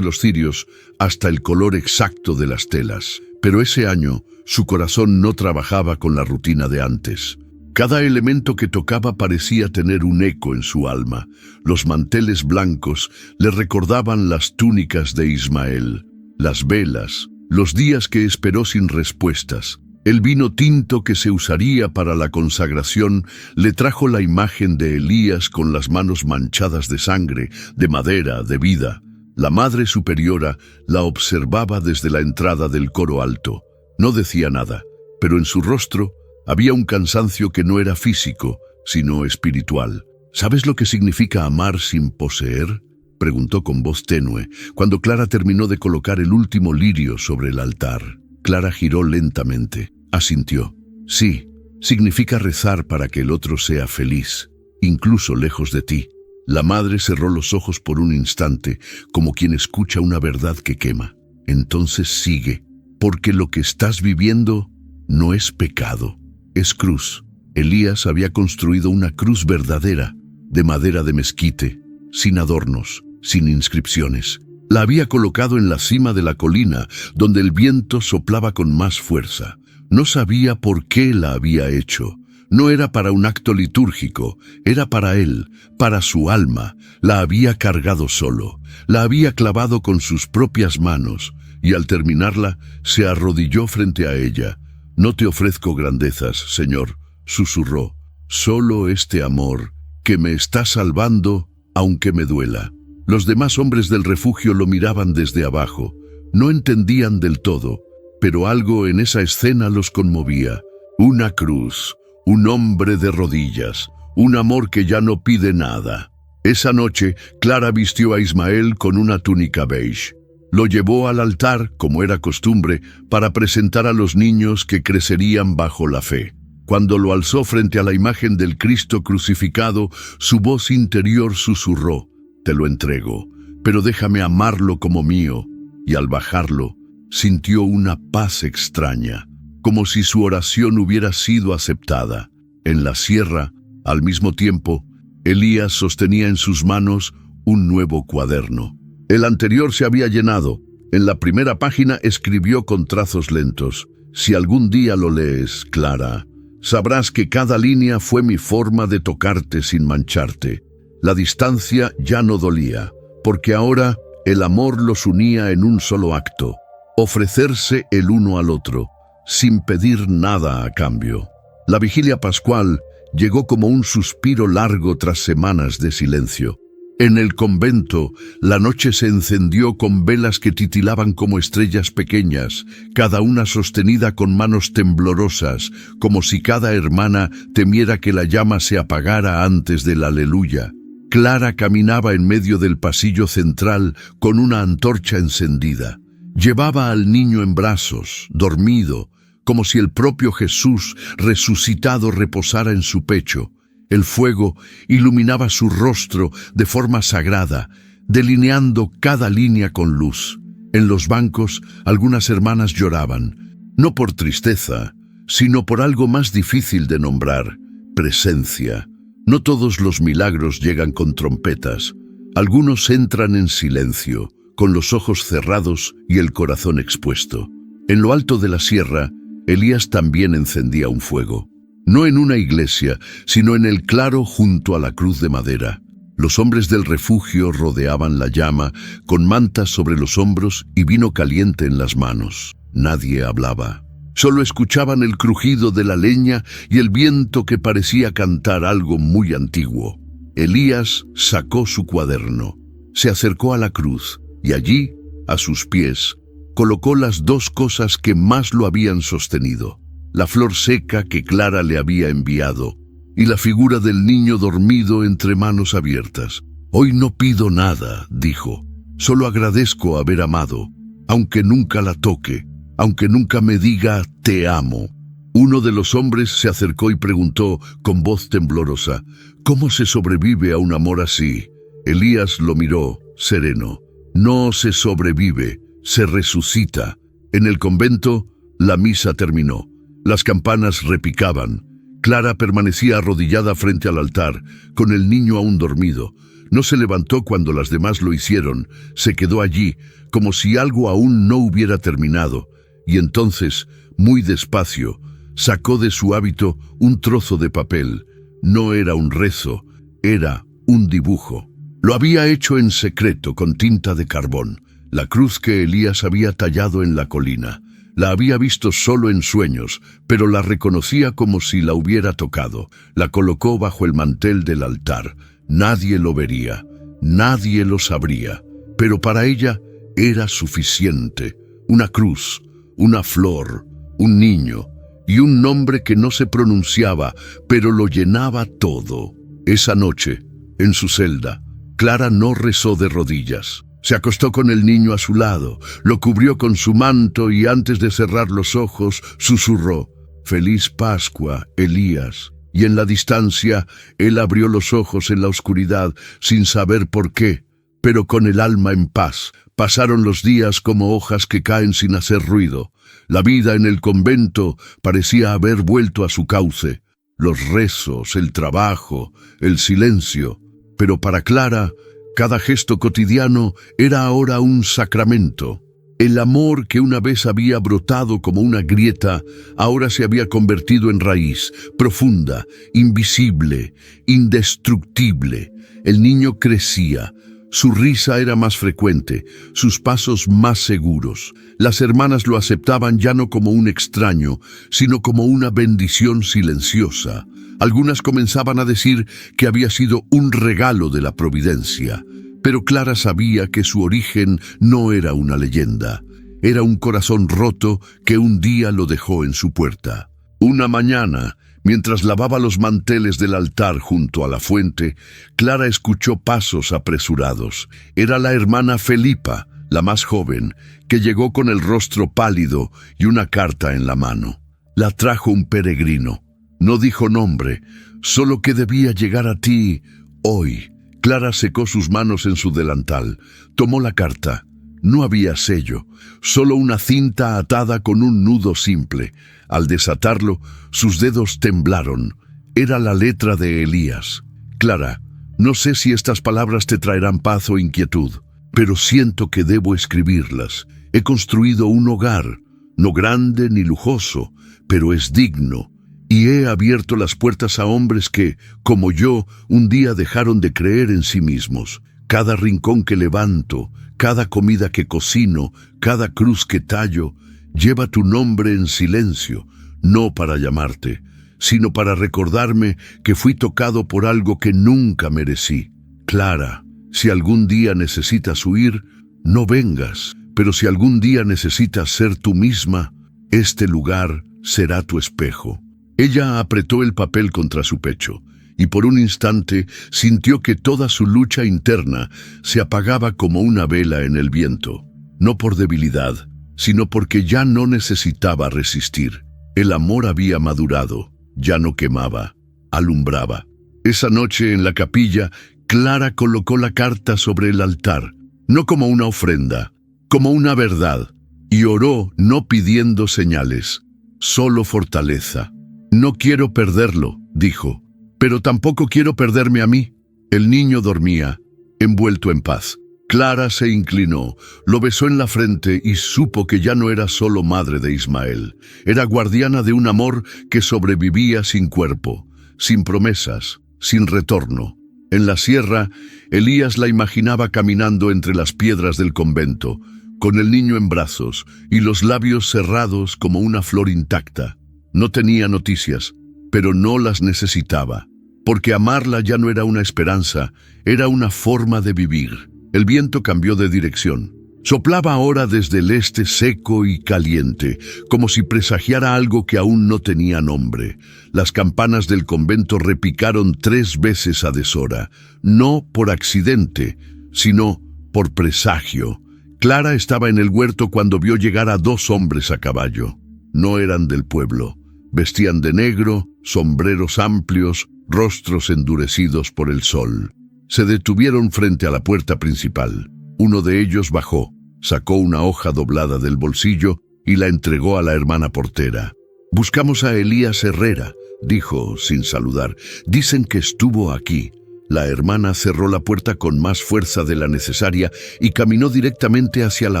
los cirios hasta el color exacto de las telas. Pero ese año, su corazón no trabajaba con la rutina de antes. Cada elemento que tocaba parecía tener un eco en su alma. Los manteles blancos le recordaban las túnicas de Ismael, las velas, los días que esperó sin respuestas. El vino tinto que se usaría para la consagración le trajo la imagen de Elías con las manos manchadas de sangre, de madera, de vida. La Madre Superiora la observaba desde la entrada del coro alto. No decía nada, pero en su rostro había un cansancio que no era físico, sino espiritual. ¿Sabes lo que significa amar sin poseer?, preguntó con voz tenue, cuando Clara terminó de colocar el último lirio sobre el altar. Clara giró lentamente. Asintió. Sí, significa rezar para que el otro sea feliz, incluso lejos de ti. La madre cerró los ojos por un instante, como quien escucha una verdad que quema. Entonces sigue, porque lo que estás viviendo no es pecado, es cruz. Elías había construido una cruz verdadera, de madera de mezquite, sin adornos, sin inscripciones. La había colocado en la cima de la colina, donde el viento soplaba con más fuerza. No sabía por qué la había hecho. No era para un acto litúrgico, era para él, para su alma. La había cargado solo, la había clavado con sus propias manos, y al terminarla, se arrodilló frente a ella. «No te ofrezco grandezas, Señor», susurró, «solo este amor, que me está salvando, aunque me duela». Los demás hombres del refugio lo miraban desde abajo. No entendían del todo, pero algo en esa escena los conmovía. Una cruz, un hombre de rodillas, un amor que ya no pide nada. Esa noche, Clara vistió a Ismael con una túnica beige. Lo llevó al altar, como era costumbre, para presentar a los niños que crecerían bajo la fe. Cuando lo alzó frente a la imagen del Cristo crucificado, su voz interior susurró: «Te lo entrego, pero déjame amarlo como mío». Y al bajarlo, sintió una paz extraña, como si su oración hubiera sido aceptada. En la sierra, al mismo tiempo, Elías sostenía en sus manos un nuevo cuaderno. El anterior se había llenado. En la primera página escribió con trazos lentos: «Si algún día lo lees, Clara, sabrás que cada línea fue mi forma de tocarte sin mancharte». La distancia ya no dolía, porque ahora el amor los unía en un solo acto: ofrecerse el uno al otro, sin pedir nada a cambio. La vigilia pascual llegó como un suspiro largo tras semanas de silencio. En el convento, la noche se encendió con velas que titilaban como estrellas pequeñas, cada una sostenida con manos temblorosas, como si cada hermana temiera que la llama se apagara antes del aleluya. Clara caminaba en medio del pasillo central con una antorcha encendida. Llevaba al niño en brazos, dormido, como si el propio Jesús resucitado reposara en su pecho. El fuego iluminaba su rostro de forma sagrada, delineando cada línea con luz. En los bancos, algunas hermanas lloraban, no por tristeza, sino por algo más difícil de nombrar: presencia. No todos los milagros llegan con trompetas. Algunos entran en silencio, con los ojos cerrados y el corazón expuesto. En lo alto de la sierra, Elías también encendía un fuego. No en una iglesia, sino en el claro junto a la cruz de madera. Los hombres del refugio rodeaban la llama, con mantas sobre los hombros y vino caliente en las manos. Nadie hablaba. Solo escuchaban el crujido de la leña y el viento que parecía cantar algo muy antiguo. Elías sacó su cuaderno, se acercó a la cruz y allí, a sus pies, colocó las dos cosas que más lo habían sostenido: la flor seca que Clara le había enviado y la figura del niño dormido entre manos abiertas. «Hoy no pido nada», dijo, Solo agradezco haber amado, aunque nunca la toque, aunque nunca me diga te amo. Uno de los hombres se acercó y preguntó con voz temblorosa, ¿cómo se sobrevive a un amor así? Elías lo miró, sereno. No se sobrevive, se resucita. En el convento, la misa terminó. Las campanas repicaban. Clara permanecía arrodillada frente al altar, con el niño aún dormido. No se levantó cuando las demás lo hicieron, se quedó allí, como si algo aún no hubiera terminado, y entonces, muy despacio, sacó de su hábito un trozo de papel. No era un rezo, era un dibujo. Lo había hecho en secreto con tinta de carbón, la cruz que Elías había tallado en la colina. La había visto solo en sueños, pero la reconocía como si la hubiera tocado. La colocó bajo el mantel del altar. Nadie lo vería, nadie lo sabría, pero para ella era suficiente. Una cruz, una flor, un niño y un nombre que no se pronunciaba, pero lo llenaba todo. Esa noche, en su celda, Clara no rezó de rodillas. Se acostó con el niño a su lado, lo cubrió con su manto y antes de cerrar los ojos susurró, «Feliz Pascua, Elías». Y en la distancia, él abrió los ojos en la oscuridad, sin saber por qué, pero con el alma en paz. Pasaron los días como hojas que caen sin hacer ruido. La vida en el convento parecía haber vuelto a su cauce. Los rezos, el trabajo, el silencio. Pero para Clara, cada gesto cotidiano era ahora un sacramento. El amor que una vez había brotado como una grieta, ahora se había convertido en raíz, profunda, invisible, indestructible. El niño crecía, su risa era más frecuente, sus pasos más seguros. Las hermanas lo aceptaban ya no como un extraño, sino como una bendición silenciosa. Algunas comenzaban a decir que había sido un regalo de la providencia. Pero Clara sabía que su origen no era una leyenda. Era un corazón roto que un día lo dejó en su puerta. Una mañana, mientras lavaba los manteles del altar junto a la fuente, Clara escuchó pasos apresurados. Era la hermana Felipa, la más joven, que llegó con el rostro pálido y una carta en la mano. La trajo un peregrino. No dijo nombre, solo que debía llegar a ti hoy. Clara secó sus manos en su delantal, tomó la carta. No había sello, solo una cinta atada con un nudo simple. Al desatarlo, sus dedos temblaron. Era la letra de Elías. Clara, no sé si estas palabras te traerán paz o inquietud, pero siento que debo escribirlas. He construido un hogar, no grande ni lujoso, pero es digno. Y he abierto las puertas a hombres que, como yo, un día dejaron de creer en sí mismos. Cada rincón que levanto, cada comida que cocino, cada cruz que tallo, lleva tu nombre en silencio, no para llamarte, sino para recordarme que fui tocado por algo que nunca merecí. Clara, si algún día necesitas huir, no vengas, pero si algún día necesitas ser tú misma, este lugar será tu espejo. Ella apretó el papel contra su pecho y por un instante sintió que toda su lucha interna se apagaba como una vela en el viento. No por debilidad, sino porque ya no necesitaba resistir. El amor había madurado, ya no quemaba, alumbraba. Esa noche en la capilla, Clara colocó la carta sobre el altar, no como una ofrenda, como una verdad, y oró no pidiendo señales, solo fortaleza. No quiero perderlo, dijo, pero tampoco quiero perderme a mí. El niño dormía, envuelto en paz. Clara se inclinó, lo besó en la frente y supo que ya no era solo madre de Ismael. Era guardiana de un amor que sobrevivía sin cuerpo, sin promesas, sin retorno. En la sierra, Elías la imaginaba caminando entre las piedras del convento, con el niño en brazos y los labios cerrados como una flor intacta. No tenía noticias, pero no las necesitaba, porque amarla ya no era una esperanza, era una forma de vivir. El viento cambió de dirección. Soplaba ahora desde el este seco y caliente, como si presagiara algo que aún no tenía nombre. Las campanas del convento repicaron 3 veces a deshora, no por accidente, sino Por presagio, Clara estaba en el huerto cuando vio llegar a 2 hombres a caballo. No eran del pueblo. Vestían de negro, sombreros amplios, rostros endurecidos por el sol. Se detuvieron frente a la puerta principal. Uno de ellos bajó, sacó una hoja doblada del bolsillo y la entregó a la hermana portera. «Buscamos a Elías Herrera», dijo sin saludar. «Dicen que estuvo aquí». La hermana cerró la puerta con más fuerza de la necesaria y caminó directamente hacia la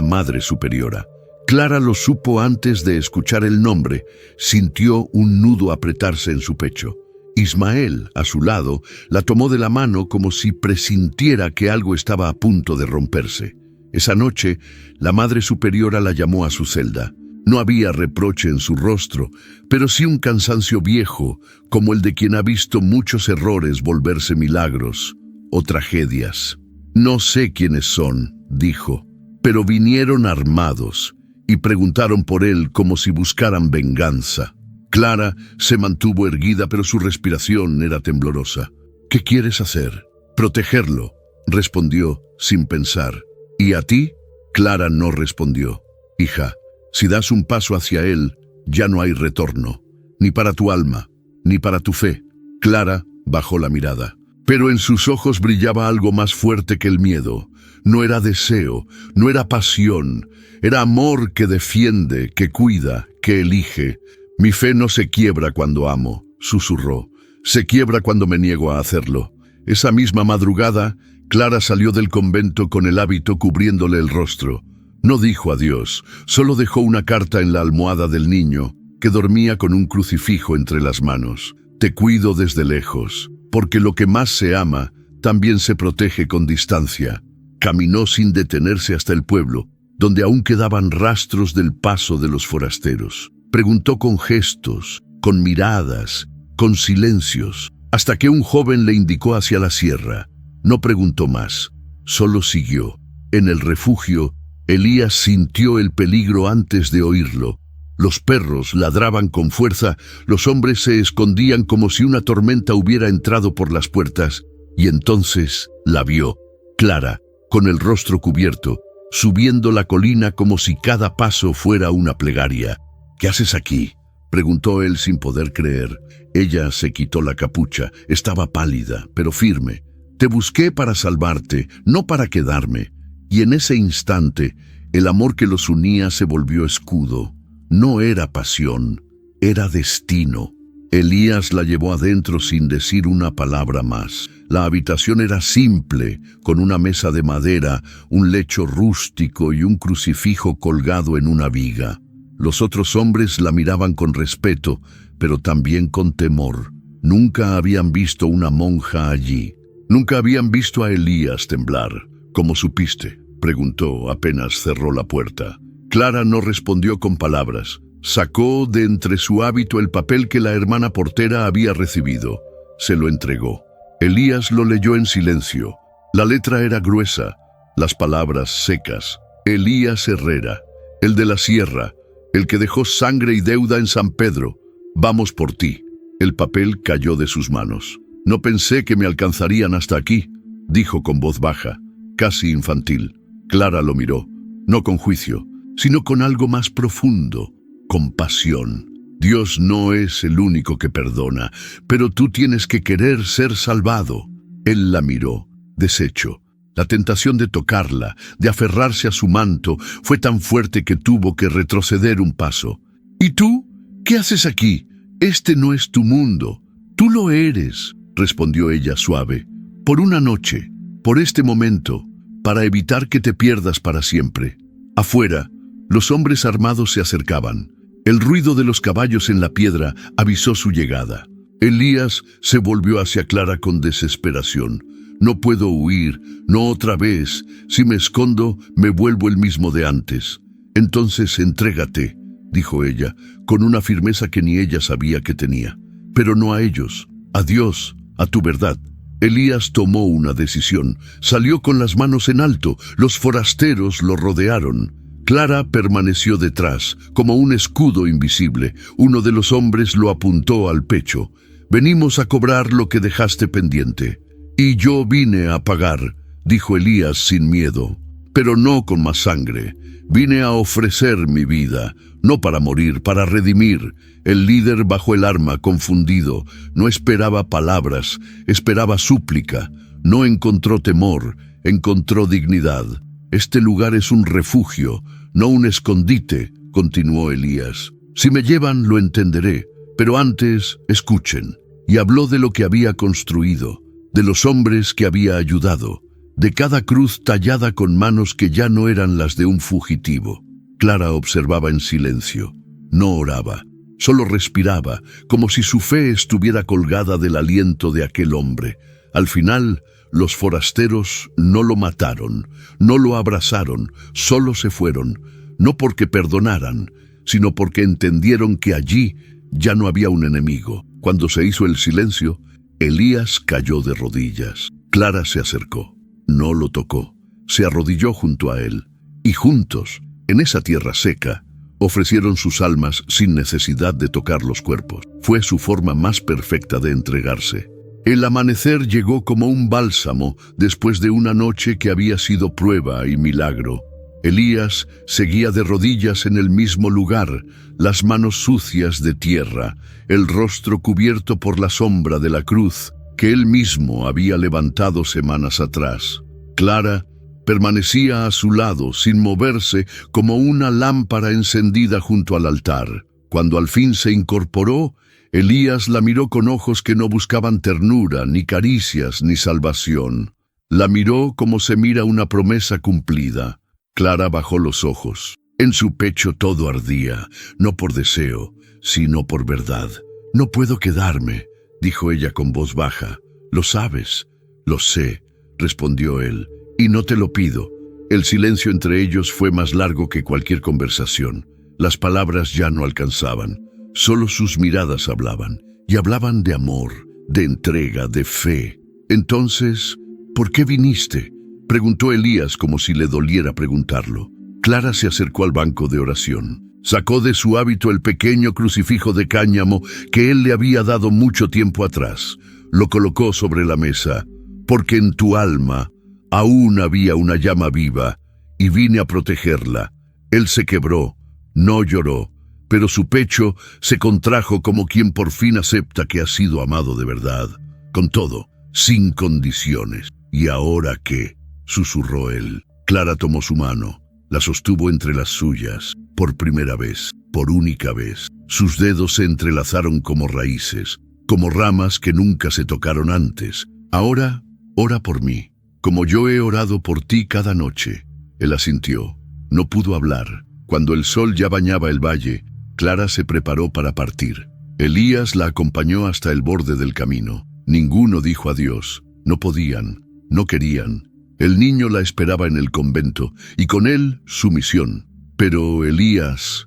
Madre Superiora. Clara lo supo antes de escuchar el nombre. Sintió un nudo apretarse en su pecho. Ismael, a su lado, la tomó de la mano como si presintiera que algo estaba a punto de romperse. Esa noche, la Madre Superiora la llamó a su celda. No había reproche en su rostro, pero sí un cansancio viejo, como el de quien ha visto muchos errores volverse milagros o tragedias. «No sé quiénes son», dijo, «pero vinieron armados y preguntaron por él como si buscaran venganza». Clara se mantuvo erguida, pero su respiración era temblorosa. «¿Qué quieres hacer?» «Protegerlo», respondió sin pensar. «¿Y a ti?» Clara no respondió. «Hija, si das un paso hacia él, ya no hay retorno, ni para tu alma, ni para tu fe». Clara bajó la mirada, pero en sus ojos brillaba algo más fuerte que el miedo. No era deseo, no era pasión, era amor que defiende, que cuida, que elige. «Mi fe no se quiebra cuando amo», susurró. «Se quiebra cuando me niego a hacerlo». Esa misma madrugada, Clara salió del convento con el hábito cubriéndole el rostro. No dijo adiós, solo dejó una carta en la almohada del niño, que dormía con un crucifijo entre las manos. «Te cuido desde lejos, porque lo que más se ama también se protege con distancia». Caminó sin detenerse hasta el pueblo, donde aún quedaban rastros del paso de los forasteros. Preguntó con gestos, con miradas, con silencios, hasta que un joven le indicó hacia la sierra. No preguntó más, solo siguió. En el refugio, Elías sintió el peligro antes de oírlo. Los perros ladraban con fuerza, los hombres se escondían como si una tormenta hubiera entrado por las puertas, y entonces la vio, Clara, con el rostro cubierto, subiendo la colina como si cada paso fuera una plegaria. «¿Qué haces aquí?», preguntó él sin poder creer. Ella se quitó la capucha, estaba pálida, pero firme. «Te busqué para salvarte, no para quedarme». Y en ese instante, el amor que los unía se volvió escudo. No era pasión, era destino. Elías la llevó adentro sin decir una palabra más. La habitación era simple, con una mesa de madera, un lecho rústico y un crucifijo colgado en una viga. Los otros hombres la miraban con respeto, pero también con temor. Nunca habían visto una monja allí. Nunca habían visto a Elías temblar. «¿Cómo supiste?», preguntó apenas cerró la puerta. Clara no respondió con palabras. Sacó de entre su hábito el papel que la hermana portera había recibido. Se lo entregó. Elías lo leyó en silencio. La letra era gruesa, las palabras secas. «Elías Herrera, el de la sierra, el que dejó sangre y deuda en San Pedro. Vamos por ti». El papel cayó de sus manos. «No pensé que me alcanzarían hasta aquí», dijo con voz baja, casi infantil. Clara lo miró, no con juicio, sino con algo más profundo, compasión. «Dios no es el único que perdona, pero tú tienes que querer ser salvado». Él la miró, deshecho. La tentación de tocarla, de aferrarse a su manto, fue tan fuerte que tuvo que retroceder un paso. «¿Y tú? ¿Qué haces aquí? Este no es tu mundo». «Tú lo eres», respondió ella suave. «Por una noche, por este momento, para evitar que te pierdas para siempre». Afuera, los hombres armados se acercaban. El ruido de los caballos en la piedra avisó su llegada. Elías se volvió hacia Clara con desesperación. «No puedo huir, no otra vez. Si me escondo, me vuelvo el mismo de antes». «Entonces entrégate», dijo ella, con una firmeza que ni ella sabía que tenía. «Pero no a ellos, a Dios, a tu verdad». Elías tomó una decisión. Salió con las manos en alto. Los forasteros lo rodearon. Clara permaneció detrás, como un escudo invisible. Uno de los hombres lo apuntó al pecho. «Venimos a cobrar lo que dejaste pendiente». «Y yo vine a pagar», dijo Elías sin miedo. pero no con más sangre. Vine a ofrecer mi vida, no para morir, para redimir. El líder bajo el arma, confundido, no esperaba palabras, esperaba súplica. No encontró temor, encontró dignidad. Este lugar es un refugio, no un escondite, continuó Elías. Si me llevan, lo entenderé, pero antes, escuchen. Y habló de lo que había construido, de los hombres que había ayudado, de cada cruz tallada con manos que ya no eran las de un fugitivo. Clara observaba en silencio. No oraba, solo respiraba, como si su fe estuviera colgada del aliento de aquel hombre. Al final, los forasteros no lo mataron, no lo abrazaron, solo se fueron, no porque perdonaran, sino porque entendieron que allí ya no había un enemigo. Cuando se hizo el silencio, Elías cayó de rodillas. Clara se acercó. No lo tocó. Se arrodilló junto a él. Y juntos, en esa tierra seca, ofrecieron sus almas sin necesidad de tocar los cuerpos. Fue su forma más perfecta de entregarse. El amanecer llegó como un bálsamo después de una noche que había sido prueba y milagro. Elías seguía de rodillas en el mismo lugar, las manos sucias de tierra, el rostro cubierto por la sombra de la cruz que él mismo había levantado semanas atrás. Clara permanecía a su lado, sin moverse, como una lámpara encendida junto al altar. Cuando al fin se incorporó, Elías la miró con ojos que no buscaban ternura, ni caricias, ni salvación. La miró como se mira una promesa cumplida. Clara bajó los ojos. En su pecho todo ardía, no por deseo, sino por verdad. «No puedo quedarme», dijo ella con voz baja. «Lo sabes». «Lo sé», respondió él, «y no te lo pido». El silencio entre ellos fue más largo que cualquier conversación. Las palabras ya no alcanzaban. Solo sus miradas hablaban, y hablaban de amor, de entrega, de fe. «Entonces, ¿por qué viniste?», preguntó Elías como si le doliera preguntarlo. Clara se acercó al banco de oración. Sacó de su hábito el pequeño crucifijo de cáñamo que él le había dado mucho tiempo atrás. Lo colocó sobre la mesa, porque en tu alma aún había una llama viva, y vine a protegerla. Él se quebró, no lloró, pero su pecho se contrajo como quien por fin acepta que ha sido amado de verdad. Con todo, sin condiciones. «¿Y ahora qué?», susurró él. Clara tomó su mano, la sostuvo entre las suyas. Por primera vez, por única vez, sus dedos se entrelazaron como raíces, como ramas que nunca se tocaron antes. «Ahora, ora por mí, como yo he orado por ti cada noche». Él asintió. No pudo hablar. Cuando el sol ya bañaba el valle, Clara se preparó para partir. Elías la acompañó hasta el borde del camino. Ninguno dijo adiós. No podían, no querían. El niño la esperaba en el convento, y con él su misión. Pero Elías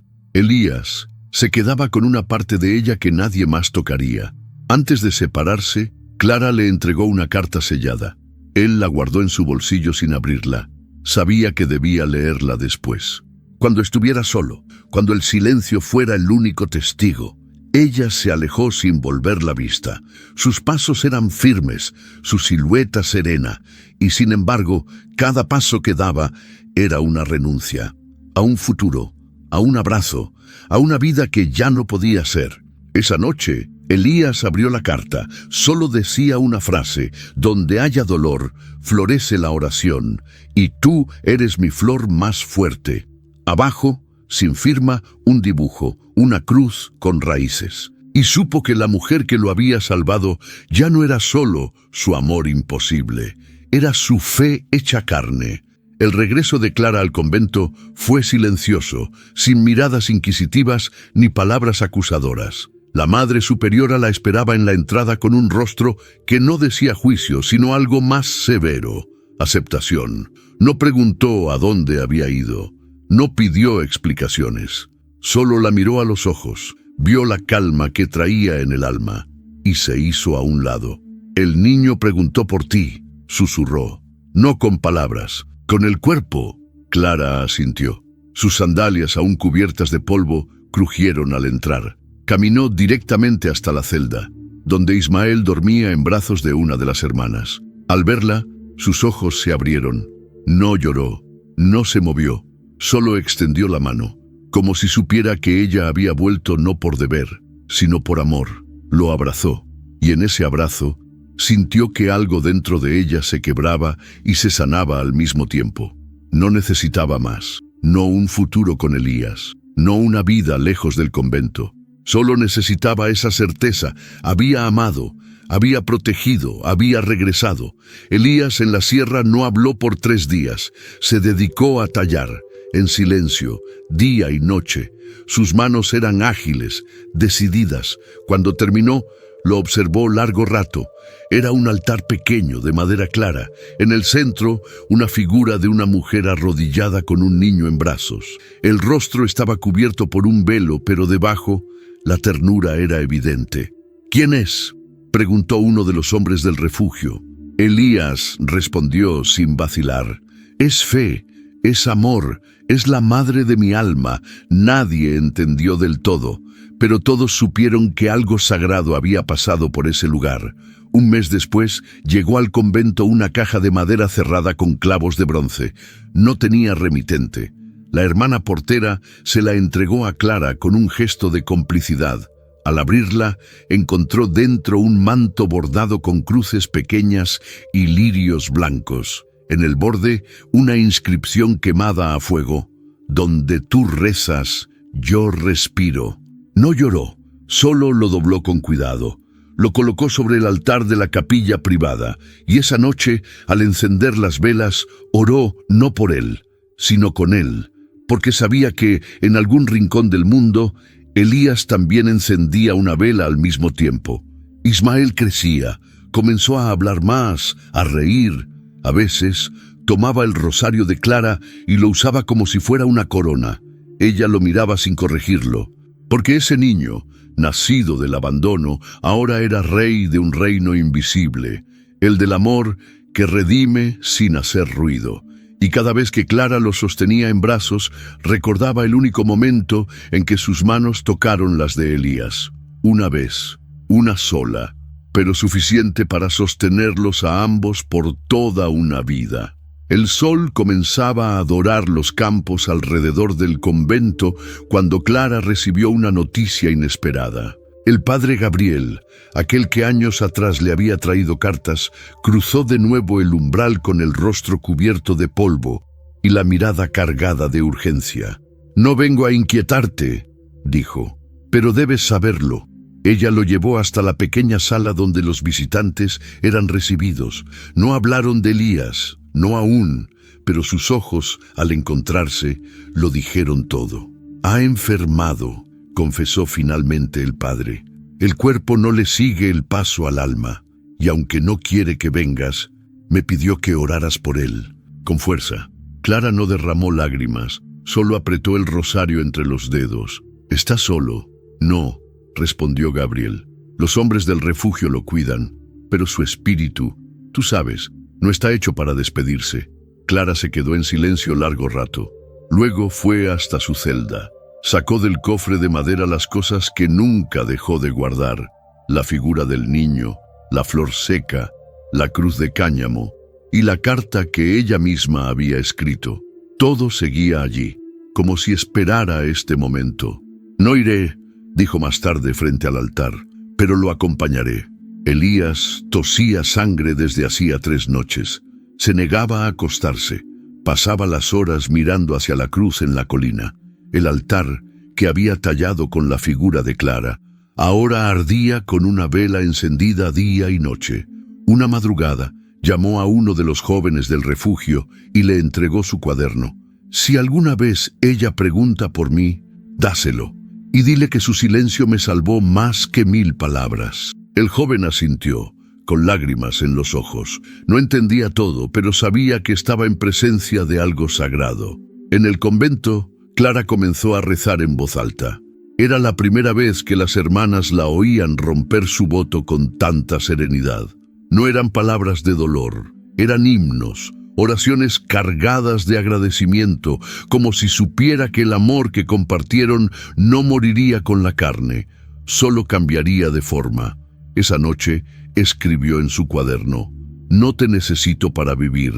se quedaba con una parte de ella que nadie más tocaría. Antes de separarse, Clara le entregó una carta sellada. Él la guardó en su bolsillo sin abrirla. Sabía que debía leerla después. Cuando estuviera solo, cuando el silencio fuera el único testigo, ella se alejó sin volver la vista. Sus pasos eran firmes, su silueta serena, y sin embargo, cada paso que daba era una renuncia. A un futuro, a un abrazo, a una vida que ya no podía ser. Esa noche, Elías abrió la carta. Solo decía una frase: «Donde haya dolor, florece la oración, y tú eres mi flor más fuerte». Abajo, sin firma, un dibujo, una cruz con raíces. Y supo que la mujer que lo había salvado ya no era solo su amor imposible, era su fe hecha carne. El regreso de Clara al convento fue silencioso, sin miradas inquisitivas ni palabras acusadoras. La Madre Superiora la esperaba en la entrada con un rostro que no decía juicio, sino algo más severo: aceptación. No preguntó a dónde había ido, no pidió explicaciones. Solo la miró a los ojos, vio la calma que traía en el alma, y se hizo a un lado. «El niño preguntó por ti», susurró. «No con palabras, con el cuerpo». Clara asintió. Sus sandalias, aún cubiertas de polvo, crujieron al entrar. Caminó directamente hasta la celda, donde Ismael dormía en brazos de una de las hermanas. Al verla, sus ojos se abrieron. No lloró, No se movió, solo extendió la mano, como si supiera que ella había vuelto no por deber, sino por amor. Lo abrazó, y en ese abrazo sintió que algo dentro de ella se quebraba y se sanaba al mismo tiempo. No necesitaba más, no un futuro con Elías, no una vida lejos del convento. Solo necesitaba esa certeza. Había amado, había protegido, había regresado. Elías en la sierra no habló por 3 días. Se dedicó a tallar, en silencio, día y noche. Sus manos eran ágiles, decididas. Cuando terminó, lo observó largo rato. Era un altar pequeño, de madera clara. En el centro, una figura de una mujer arrodillada con un niño en brazos. El rostro estaba cubierto por un velo, pero debajo, la ternura era evidente. «¿Quién es?», preguntó uno de los hombres del refugio. Elías respondió sin vacilar. «Es fe, es amor, es la madre de mi alma». Nadie entendió del todo, pero todos supieron que algo sagrado había pasado por ese lugar. Un mes después, llegó al convento una caja de madera cerrada con clavos de bronce. No tenía remitente. La hermana portera se la entregó a Clara con un gesto de complicidad. Al abrirla, encontró dentro un manto bordado con cruces pequeñas y lirios blancos. En el borde, una inscripción quemada a fuego: «Donde tú rezas, yo respiro». No lloró, solo lo dobló con cuidado. Lo colocó sobre el altar de la capilla privada, y esa noche, al encender las velas, oró no por él, sino con él, porque sabía que, en algún rincón del mundo, Elías también encendía una vela al mismo tiempo. Ismael crecía, comenzó a hablar más, a reír. A veces, tomaba el rosario de Clara y lo usaba como si fuera una corona. Ella lo miraba sin corregirlo, porque ese niño, nacido del abandono, ahora era rey de un reino invisible, el del amor que redime sin hacer ruido. Y cada vez que Clara lo sostenía en brazos, recordaba el único momento en que sus manos tocaron las de Elías. Una vez, una sola, pero suficiente para sostenerlos a ambos por toda una vida. El sol comenzaba a dorar los campos alrededor del convento cuando Clara recibió una noticia inesperada. El padre Gabriel, aquel que años atrás le había traído cartas, cruzó de nuevo el umbral con el rostro cubierto de polvo y la mirada cargada de urgencia. «No vengo a inquietarte», dijo, «pero debes saberlo». Ella lo llevó hasta la pequeña sala donde los visitantes eran recibidos. No hablaron de Elías, no aún, pero sus ojos, al encontrarse, lo dijeron todo. «Ha enfermado», confesó finalmente el padre. «El cuerpo no le sigue el paso al alma, y aunque no quiere que vengas, me pidió que oraras por él, con fuerza». Clara no derramó lágrimas, solo apretó el rosario entre los dedos. «¿Estás solo?» «No», respondió Gabriel. «Los hombres del refugio lo cuidan, pero su espíritu, tú sabes, no está hecho para despedirse». Clara se quedó en silencio largo rato. Luego fue hasta su celda. Sacó del cofre de madera las cosas que nunca dejó de guardar: la figura del niño, la flor seca, la cruz de cáñamo y la carta que ella misma había escrito. Todo seguía allí, como si esperara este momento. «No iré», dijo más tarde frente al altar, «pero lo acompañaré». Elías tosía sangre desde hacía 3 noches. Se negaba a acostarse. Pasaba las horas mirando hacia la cruz en la colina. El altar, que había tallado con la figura de Clara, ahora ardía con una vela encendida día y noche. Una madrugada, llamó a uno de los jóvenes del refugio y le entregó su cuaderno. «Si alguna vez ella pregunta por mí, dáselo, y dile que su silencio me salvó más que 1000 palabras». El joven asintió, con lágrimas en los ojos. No entendía todo, pero sabía que estaba en presencia de algo sagrado. En el convento, Clara comenzó a rezar en voz alta. Era la primera vez que las hermanas la oían romper su voto con tanta serenidad. No eran palabras de dolor, eran himnos, oraciones cargadas de agradecimiento, como si supiera que el amor que compartieron no moriría con la carne, solo cambiaría de forma. Esa noche escribió en su cuaderno: «No te necesito para vivir,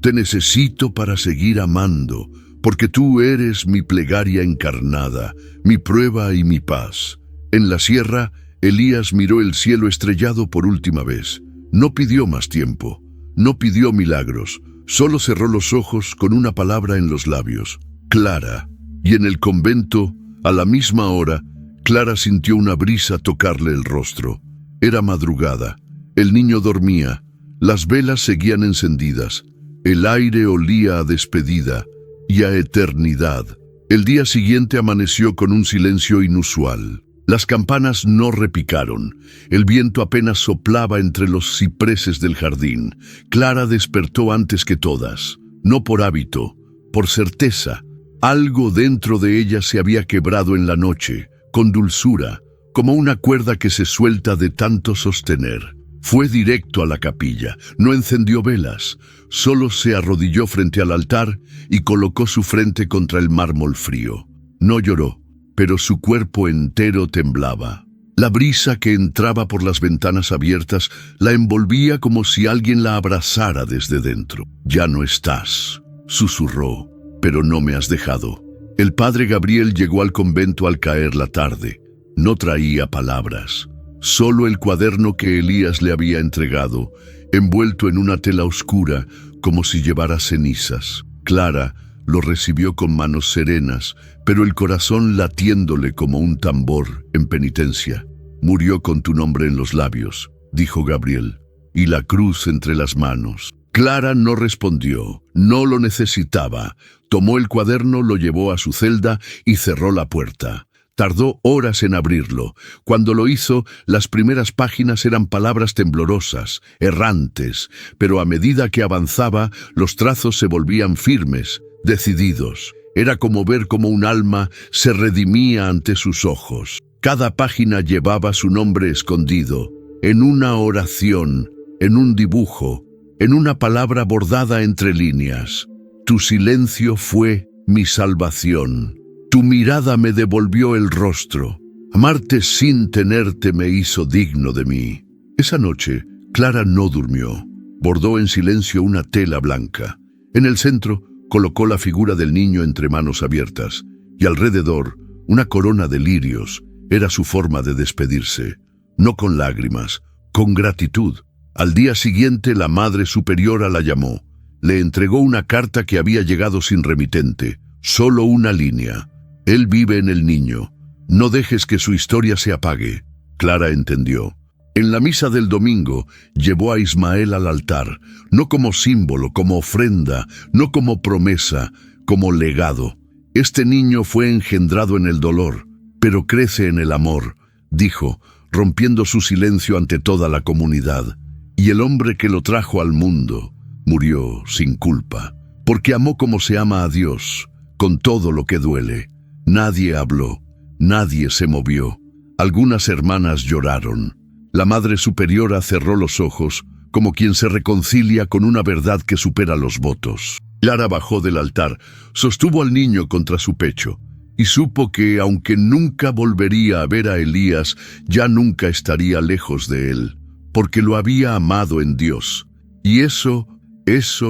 Te necesito para seguir amando, porque tú eres mi plegaria encarnada, mi prueba y mi paz. En la sierra, Elías miró el cielo estrellado por última vez. No pidió más tiempo, no pidió milagros, solo cerró los ojos con una palabra en los labios: Clara. Y en el convento, a la misma hora, Clara sintió una brisa tocarle el rostro. Era madrugada, el niño dormía, las velas seguían encendidas, el aire olía a despedida y a eternidad. El día siguiente amaneció con un silencio inusual. Las campanas no repicaron, el viento apenas soplaba entre los cipreses del jardín. Clara despertó antes que todas, no por hábito, por certeza. Algo dentro de ella se había quebrado en la noche, con dulzura, como una cuerda que se suelta de tanto sostener. Fue directo a la capilla, no encendió velas, solo se arrodilló frente al altar y colocó su frente contra el mármol frío. No lloró, pero su cuerpo entero temblaba. La brisa que entraba por las ventanas abiertas la envolvía como si alguien la abrazara desde dentro. «Ya no estás», susurró, «pero no me has dejado». El padre Gabriel llegó al convento al caer la tarde. No traía palabras, solo el cuaderno que Elías le había entregado, envuelto en una tela oscura, como si llevara cenizas. Clara lo recibió con manos serenas, pero el corazón latiéndole como un tambor en penitencia. «Murió con tu nombre en los labios», dijo Gabriel, «y la cruz entre las manos». Clara no respondió, no lo necesitaba. Tomó el cuaderno, lo llevó a su celda y cerró la puerta. Tardó horas en abrirlo. Cuando lo hizo, las primeras páginas eran palabras temblorosas, errantes, pero a medida que avanzaba, los trazos se volvían firmes, decididos. Era como ver cómo un alma se redimía ante sus ojos. Cada página llevaba su nombre escondido, en una oración, en un dibujo, en una palabra bordada entre líneas. Tu silencio fue mi salvación. Tu mirada me devolvió el rostro. Amarte sin tenerte me hizo digno de mí. Esa noche, Clara no durmió. Bordó en silencio una tela blanca. En el centro, colocó la figura del niño entre manos abiertas, y alrededor, una corona de lirios. Era su forma de despedirse. No con lágrimas, con gratitud. Al día siguiente, la Madre Superiora la llamó. Le entregó una carta que había llegado sin remitente, solo una línea. Él vive en el niño. No dejes que su historia se apague. Clara entendió. En la misa del domingo, llevó a Ismael al altar, no como símbolo, como ofrenda, no como promesa, como legado. Este niño fue engendrado en el dolor, pero crece en el amor, dijo, rompiendo su silencio ante toda la comunidad. Y el hombre que lo trajo al mundo murió sin culpa, porque amó como se ama a Dios, con todo lo que duele. Nadie habló, nadie se movió. Algunas hermanas lloraron. La Madre Superiora cerró los ojos, como quien se reconcilia con una verdad que supera los votos. Clara bajó del altar, sostuvo al niño contra su pecho, y supo que, aunque nunca volvería a ver a Elías, ya nunca estaría lejos de él, porque lo había amado en Dios. Y eso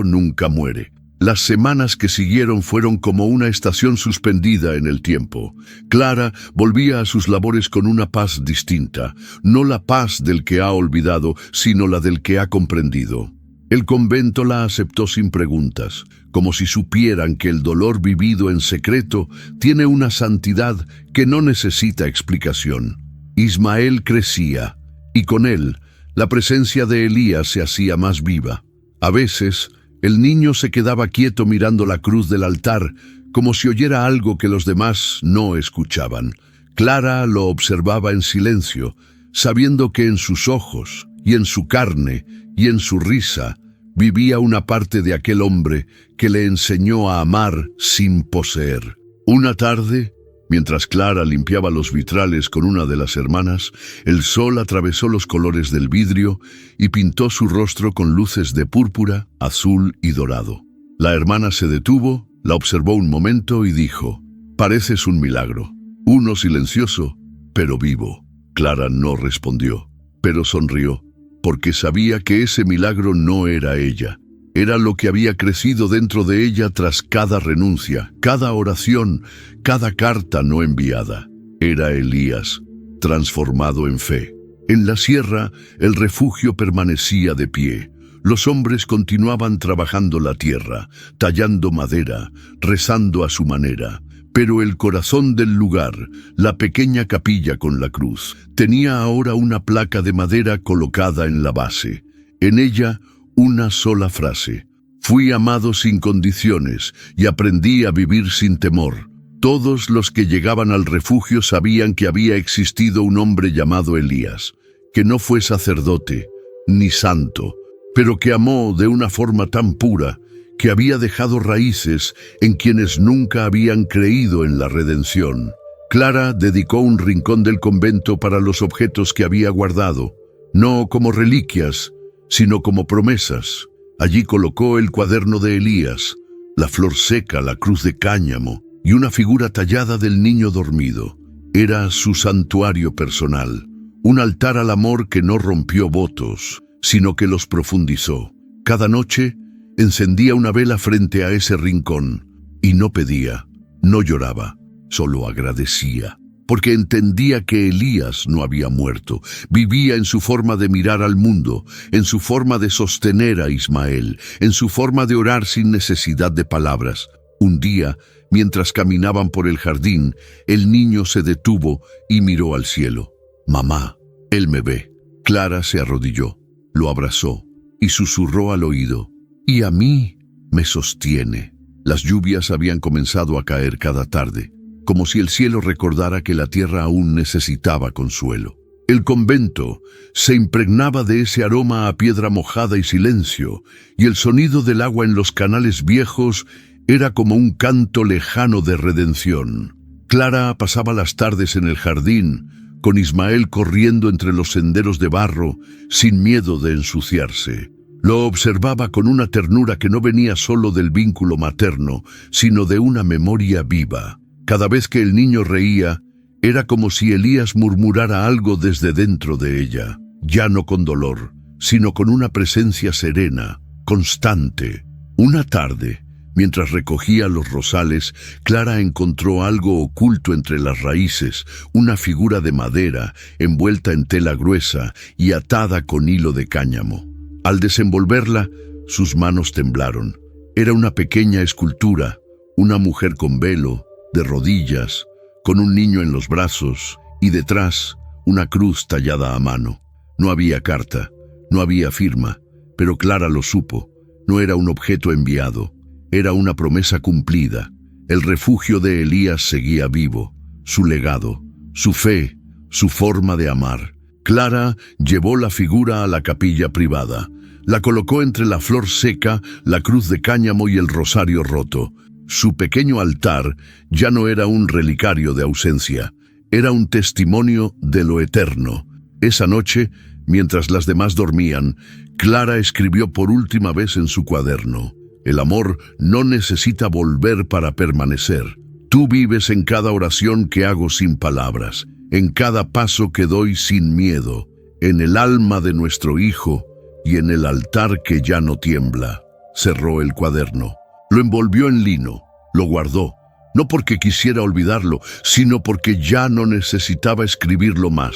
nunca muere. Las semanas que siguieron fueron como una estación suspendida en el tiempo. Clara volvía a sus labores con una paz distinta, no la paz del que ha olvidado, sino la del que ha comprendido. El convento la aceptó sin preguntas, como si supieran que el dolor vivido en secreto tiene una santidad que no necesita explicación. Ismael crecía, y con él, la presencia de Elías se hacía más viva. A veces, el niño se quedaba quieto mirando la cruz del altar, como si oyera algo que los demás no escuchaban. Clara lo observaba en silencio, sabiendo que en sus ojos, y en su carne, y en su risa, vivía una parte de aquel hombre que le enseñó a amar sin poseer. Una tarde, mientras Clara limpiaba los vitrales con una de las hermanas, el sol atravesó los colores del vidrio y pintó su rostro con luces de púrpura, azul y dorado. La hermana se detuvo, la observó un momento y dijo: «Pareces un milagro, uno silencioso, pero vivo». Clara no respondió, pero sonrió, porque sabía que ese milagro no era ella. Era lo que había crecido dentro de ella tras cada renuncia, cada oración, cada carta no enviada. Era Elías, transformado en fe. En la sierra, el refugio permanecía de pie. Los hombres continuaban trabajando la tierra, tallando madera, rezando a su manera. Pero el corazón del lugar, la pequeña capilla con la cruz, tenía ahora una placa de madera colocada en la base. En ella, una sola frase: fui amado sin condiciones y aprendí a vivir sin temor. Todos los que llegaban al refugio sabían que había existido un hombre llamado Elías, que no fue sacerdote ni santo, pero que amó de una forma tan pura que había dejado raíces en quienes nunca habían creído en la redención. Clara dedicó un rincón del convento para los objetos que había guardado, no como reliquias, sino como promesas. Allí colocó el cuaderno de Elías, la flor seca, la cruz de cáñamo y una figura tallada del niño dormido. Era su santuario personal, un altar al amor que no rompió votos, sino que los profundizó. Cada noche encendía una vela frente a ese rincón y no pedía, no lloraba, solo agradecía, porque entendía que Elías no había muerto. Vivía en su forma de mirar al mundo, en su forma de sostener a Ismael, en su forma de orar sin necesidad de palabras. Un día, mientras caminaban por el jardín, el niño se detuvo y miró al cielo. «Mamá, él me ve». Clara se arrodilló, lo abrazó y susurró al oído: «Y a mí me sostiene». Las lluvias habían comenzado a caer cada tarde, como si el cielo recordara que la tierra aún necesitaba consuelo. El convento se impregnaba de ese aroma a piedra mojada y silencio, y el sonido del agua en los canales viejos era como un canto lejano de redención. Clara pasaba las tardes en el jardín, con Ismael corriendo entre los senderos de barro, sin miedo de ensuciarse. Lo observaba con una ternura que no venía solo del vínculo materno, sino de una memoria viva. Cada vez que el niño reía, era como si Elías murmurara algo desde dentro de ella, ya no con dolor, sino con una presencia serena, constante. Una tarde, mientras recogía los rosales, Clara encontró algo oculto entre las raíces, una figura de madera envuelta en tela gruesa y atada con hilo de cáñamo. Al desenvolverla, sus manos temblaron. Era una pequeña escultura, una mujer con velo, de rodillas, con un niño en los brazos, y detrás una cruz tallada a mano. No había carta, no había firma, pero Clara lo supo. No era un objeto enviado, era una promesa cumplida. El refugio de Elías seguía vivo, su legado, su fe, su forma de amar. Clara llevó la figura a la capilla privada. La colocó entre la flor seca, la cruz de cáñamo y el rosario roto. Su pequeño altar ya no era un relicario de ausencia, era un testimonio de lo eterno. Esa noche, mientras las demás dormían, Clara escribió por última vez en su cuaderno: «El amor no necesita volver para permanecer. Tú vives en cada oración que hago sin palabras, en cada paso que doy sin miedo, en el alma de nuestro hijo y en el altar que ya no tiembla». Cerró el cuaderno. Lo envolvió en lino, lo guardó, no porque quisiera olvidarlo, sino porque ya no necesitaba escribirlo más.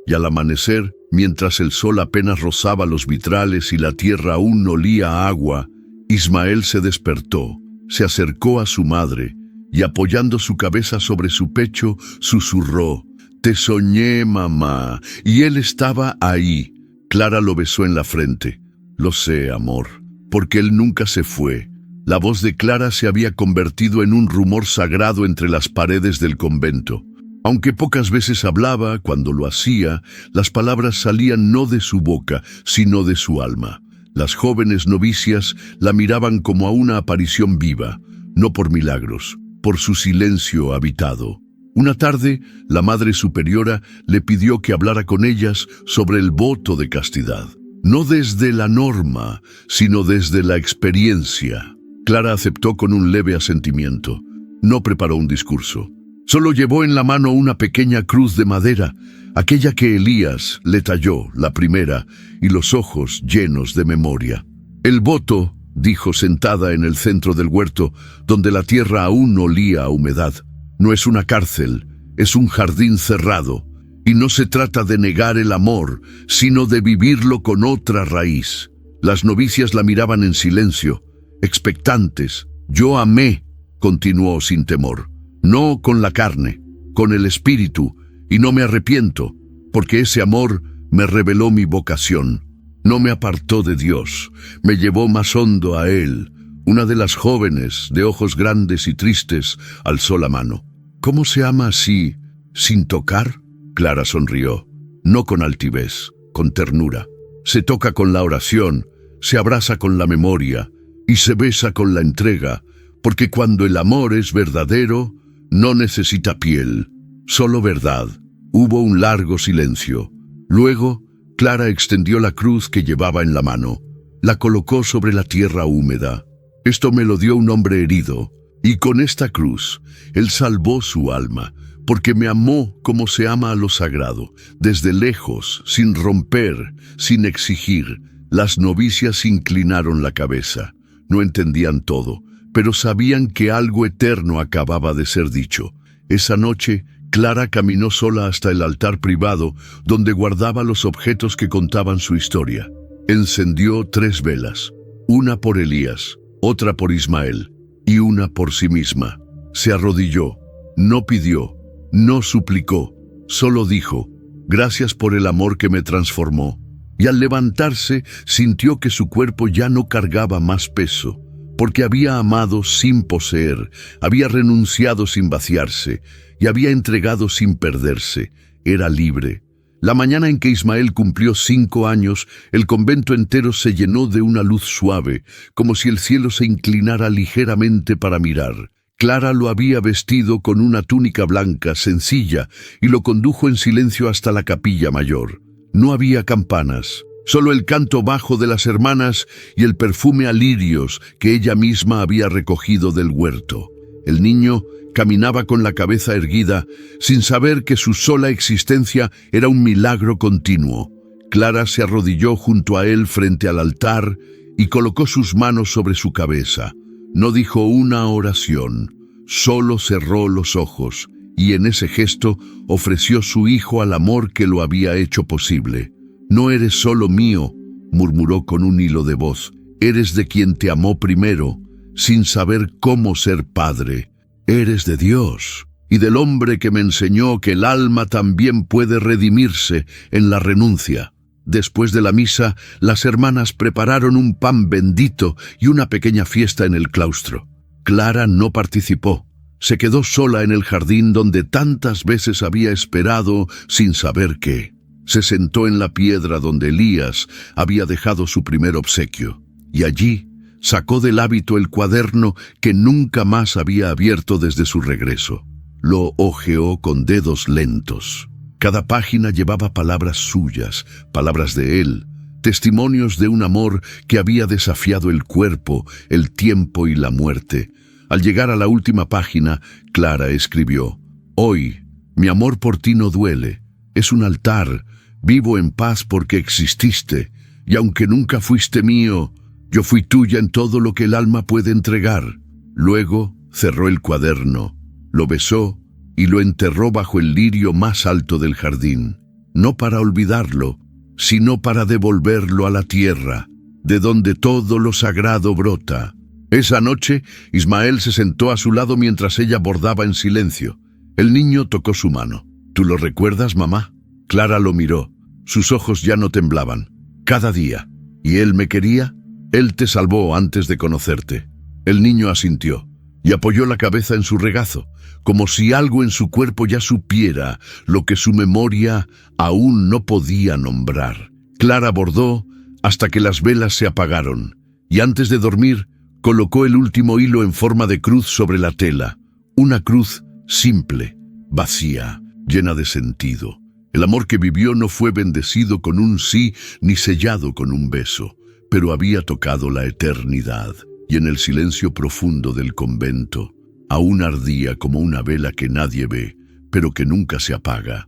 Y al amanecer, mientras el sol apenas rozaba los vitrales y la tierra aún olía a agua, Ismael se despertó, se acercó a su madre y apoyando su cabeza sobre su pecho, susurró: «Te soñé, mamá», y él estaba ahí. Clara lo besó en la frente. «Lo sé, amor, porque él nunca se fue». La voz de Clara se había convertido en un rumor sagrado entre las paredes del convento. Aunque pocas veces hablaba, cuando lo hacía, las palabras salían no de su boca, sino de su alma. Las jóvenes novicias la miraban como a una aparición viva, no por milagros, por su silencio habitado. Una tarde, la Madre Superiora le pidió que hablara con ellas sobre el voto de castidad. No desde la norma, sino desde la experiencia. Clara aceptó con un leve asentimiento. No preparó un discurso. Solo llevó en la mano una pequeña cruz de madera, aquella que Elías le talló, la primera, y los ojos llenos de memoria. El voto, dijo sentada en el centro del huerto, donde la tierra aún olía a humedad. No es una cárcel, es un jardín cerrado. Y no se trata de negar el amor, sino de vivirlo con otra raíz. Las novicias la miraban en silencio, expectantes. Yo amé, continuó sin temor, no con la carne, con el espíritu, y no me arrepiento, porque ese amor me reveló mi vocación. No me apartó de Dios, me llevó más hondo a Él. Una de las jóvenes, de ojos grandes y tristes, alzó la mano. ¿Cómo se ama así, sin tocar? Clara sonrió, no con altivez, con ternura. Se toca con la oración, se abraza con la memoria y se besa con la entrega, porque cuando el amor es verdadero, no necesita piel, solo verdad. Hubo un largo silencio. Luego, Clara extendió la cruz que llevaba en la mano. La colocó sobre la tierra húmeda. Esto me lo dio un hombre herido, y con esta cruz, él salvó su alma, porque me amó como se ama a lo sagrado, desde lejos, sin romper, sin exigir. Las novicias inclinaron la cabeza. No entendían todo, pero sabían que algo eterno acababa de ser dicho. Esa noche, Clara caminó sola hasta el altar privado, donde guardaba los objetos que contaban su historia. Encendió 3 velas, una por Elías, otra por Ismael, y una por sí misma. Se arrodilló, no pidió, no suplicó, solo dijo, gracias por el amor que me transformó. Y al levantarse, sintió que su cuerpo ya no cargaba más peso, porque había amado sin poseer, había renunciado sin vaciarse, y había entregado sin perderse. Era libre. La mañana en que Ismael cumplió 5 años, el convento entero se llenó de una luz suave, como si el cielo se inclinara ligeramente para mirar. Clara lo había vestido con una túnica blanca, sencilla, y lo condujo en silencio hasta la capilla mayor. No había campanas, solo el canto bajo de las hermanas y el perfume a lirios que ella misma había recogido del huerto. El niño caminaba con la cabeza erguida, sin saber que su sola existencia era un milagro continuo. Clara se arrodilló junto a él frente al altar y colocó sus manos sobre su cabeza. No dijo una oración, solo cerró los ojos, y en ese gesto ofreció su hijo al amor que lo había hecho posible. No eres solo mío, murmuró con un hilo de voz, eres de quien te amó primero, sin saber cómo ser padre. Eres de Dios, y del hombre que me enseñó que el alma también puede redimirse en la renuncia. Después de la misa, las hermanas prepararon un pan bendito y una pequeña fiesta en el claustro. Clara no participó. Se quedó sola en el jardín donde tantas veces había esperado sin saber qué. Se sentó en la piedra donde Elías había dejado su primer obsequio, y allí sacó del hábito el cuaderno que nunca más había abierto desde su regreso. Lo hojeó con dedos lentos. Cada página llevaba palabras suyas, palabras de él, testimonios de un amor que había desafiado el cuerpo, el tiempo y la muerte. Al llegar a la última página, Clara escribió, «Hoy, mi amor por ti no duele. Es un altar. Vivo en paz porque exististe. Y aunque nunca fuiste mío, yo fui tuya en todo lo que el alma puede entregar». Luego cerró el cuaderno, lo besó y lo enterró bajo el lirio más alto del jardín. No para olvidarlo, sino para devolverlo a la tierra, de donde todo lo sagrado brota. Esa noche, Ismael se sentó a su lado mientras ella bordaba en silencio. El niño tocó su mano. «¿Tú lo recuerdas, mamá?» Clara lo miró. Sus ojos ya no temblaban. «Cada día. ¿Y él me quería? Él te salvó antes de conocerte». El niño asintió y apoyó la cabeza en su regazo, como si algo en su cuerpo ya supiera lo que su memoria aún no podía nombrar. Clara bordó hasta que las velas se apagaron, y antes de dormir, colocó el último hilo en forma de cruz sobre la tela. Una cruz simple, vacía, llena de sentido. El amor que vivió no fue bendecido con un sí ni sellado con un beso, pero había tocado la eternidad, y en el silencio profundo del convento aún ardía como una vela que nadie ve, pero que nunca se apaga.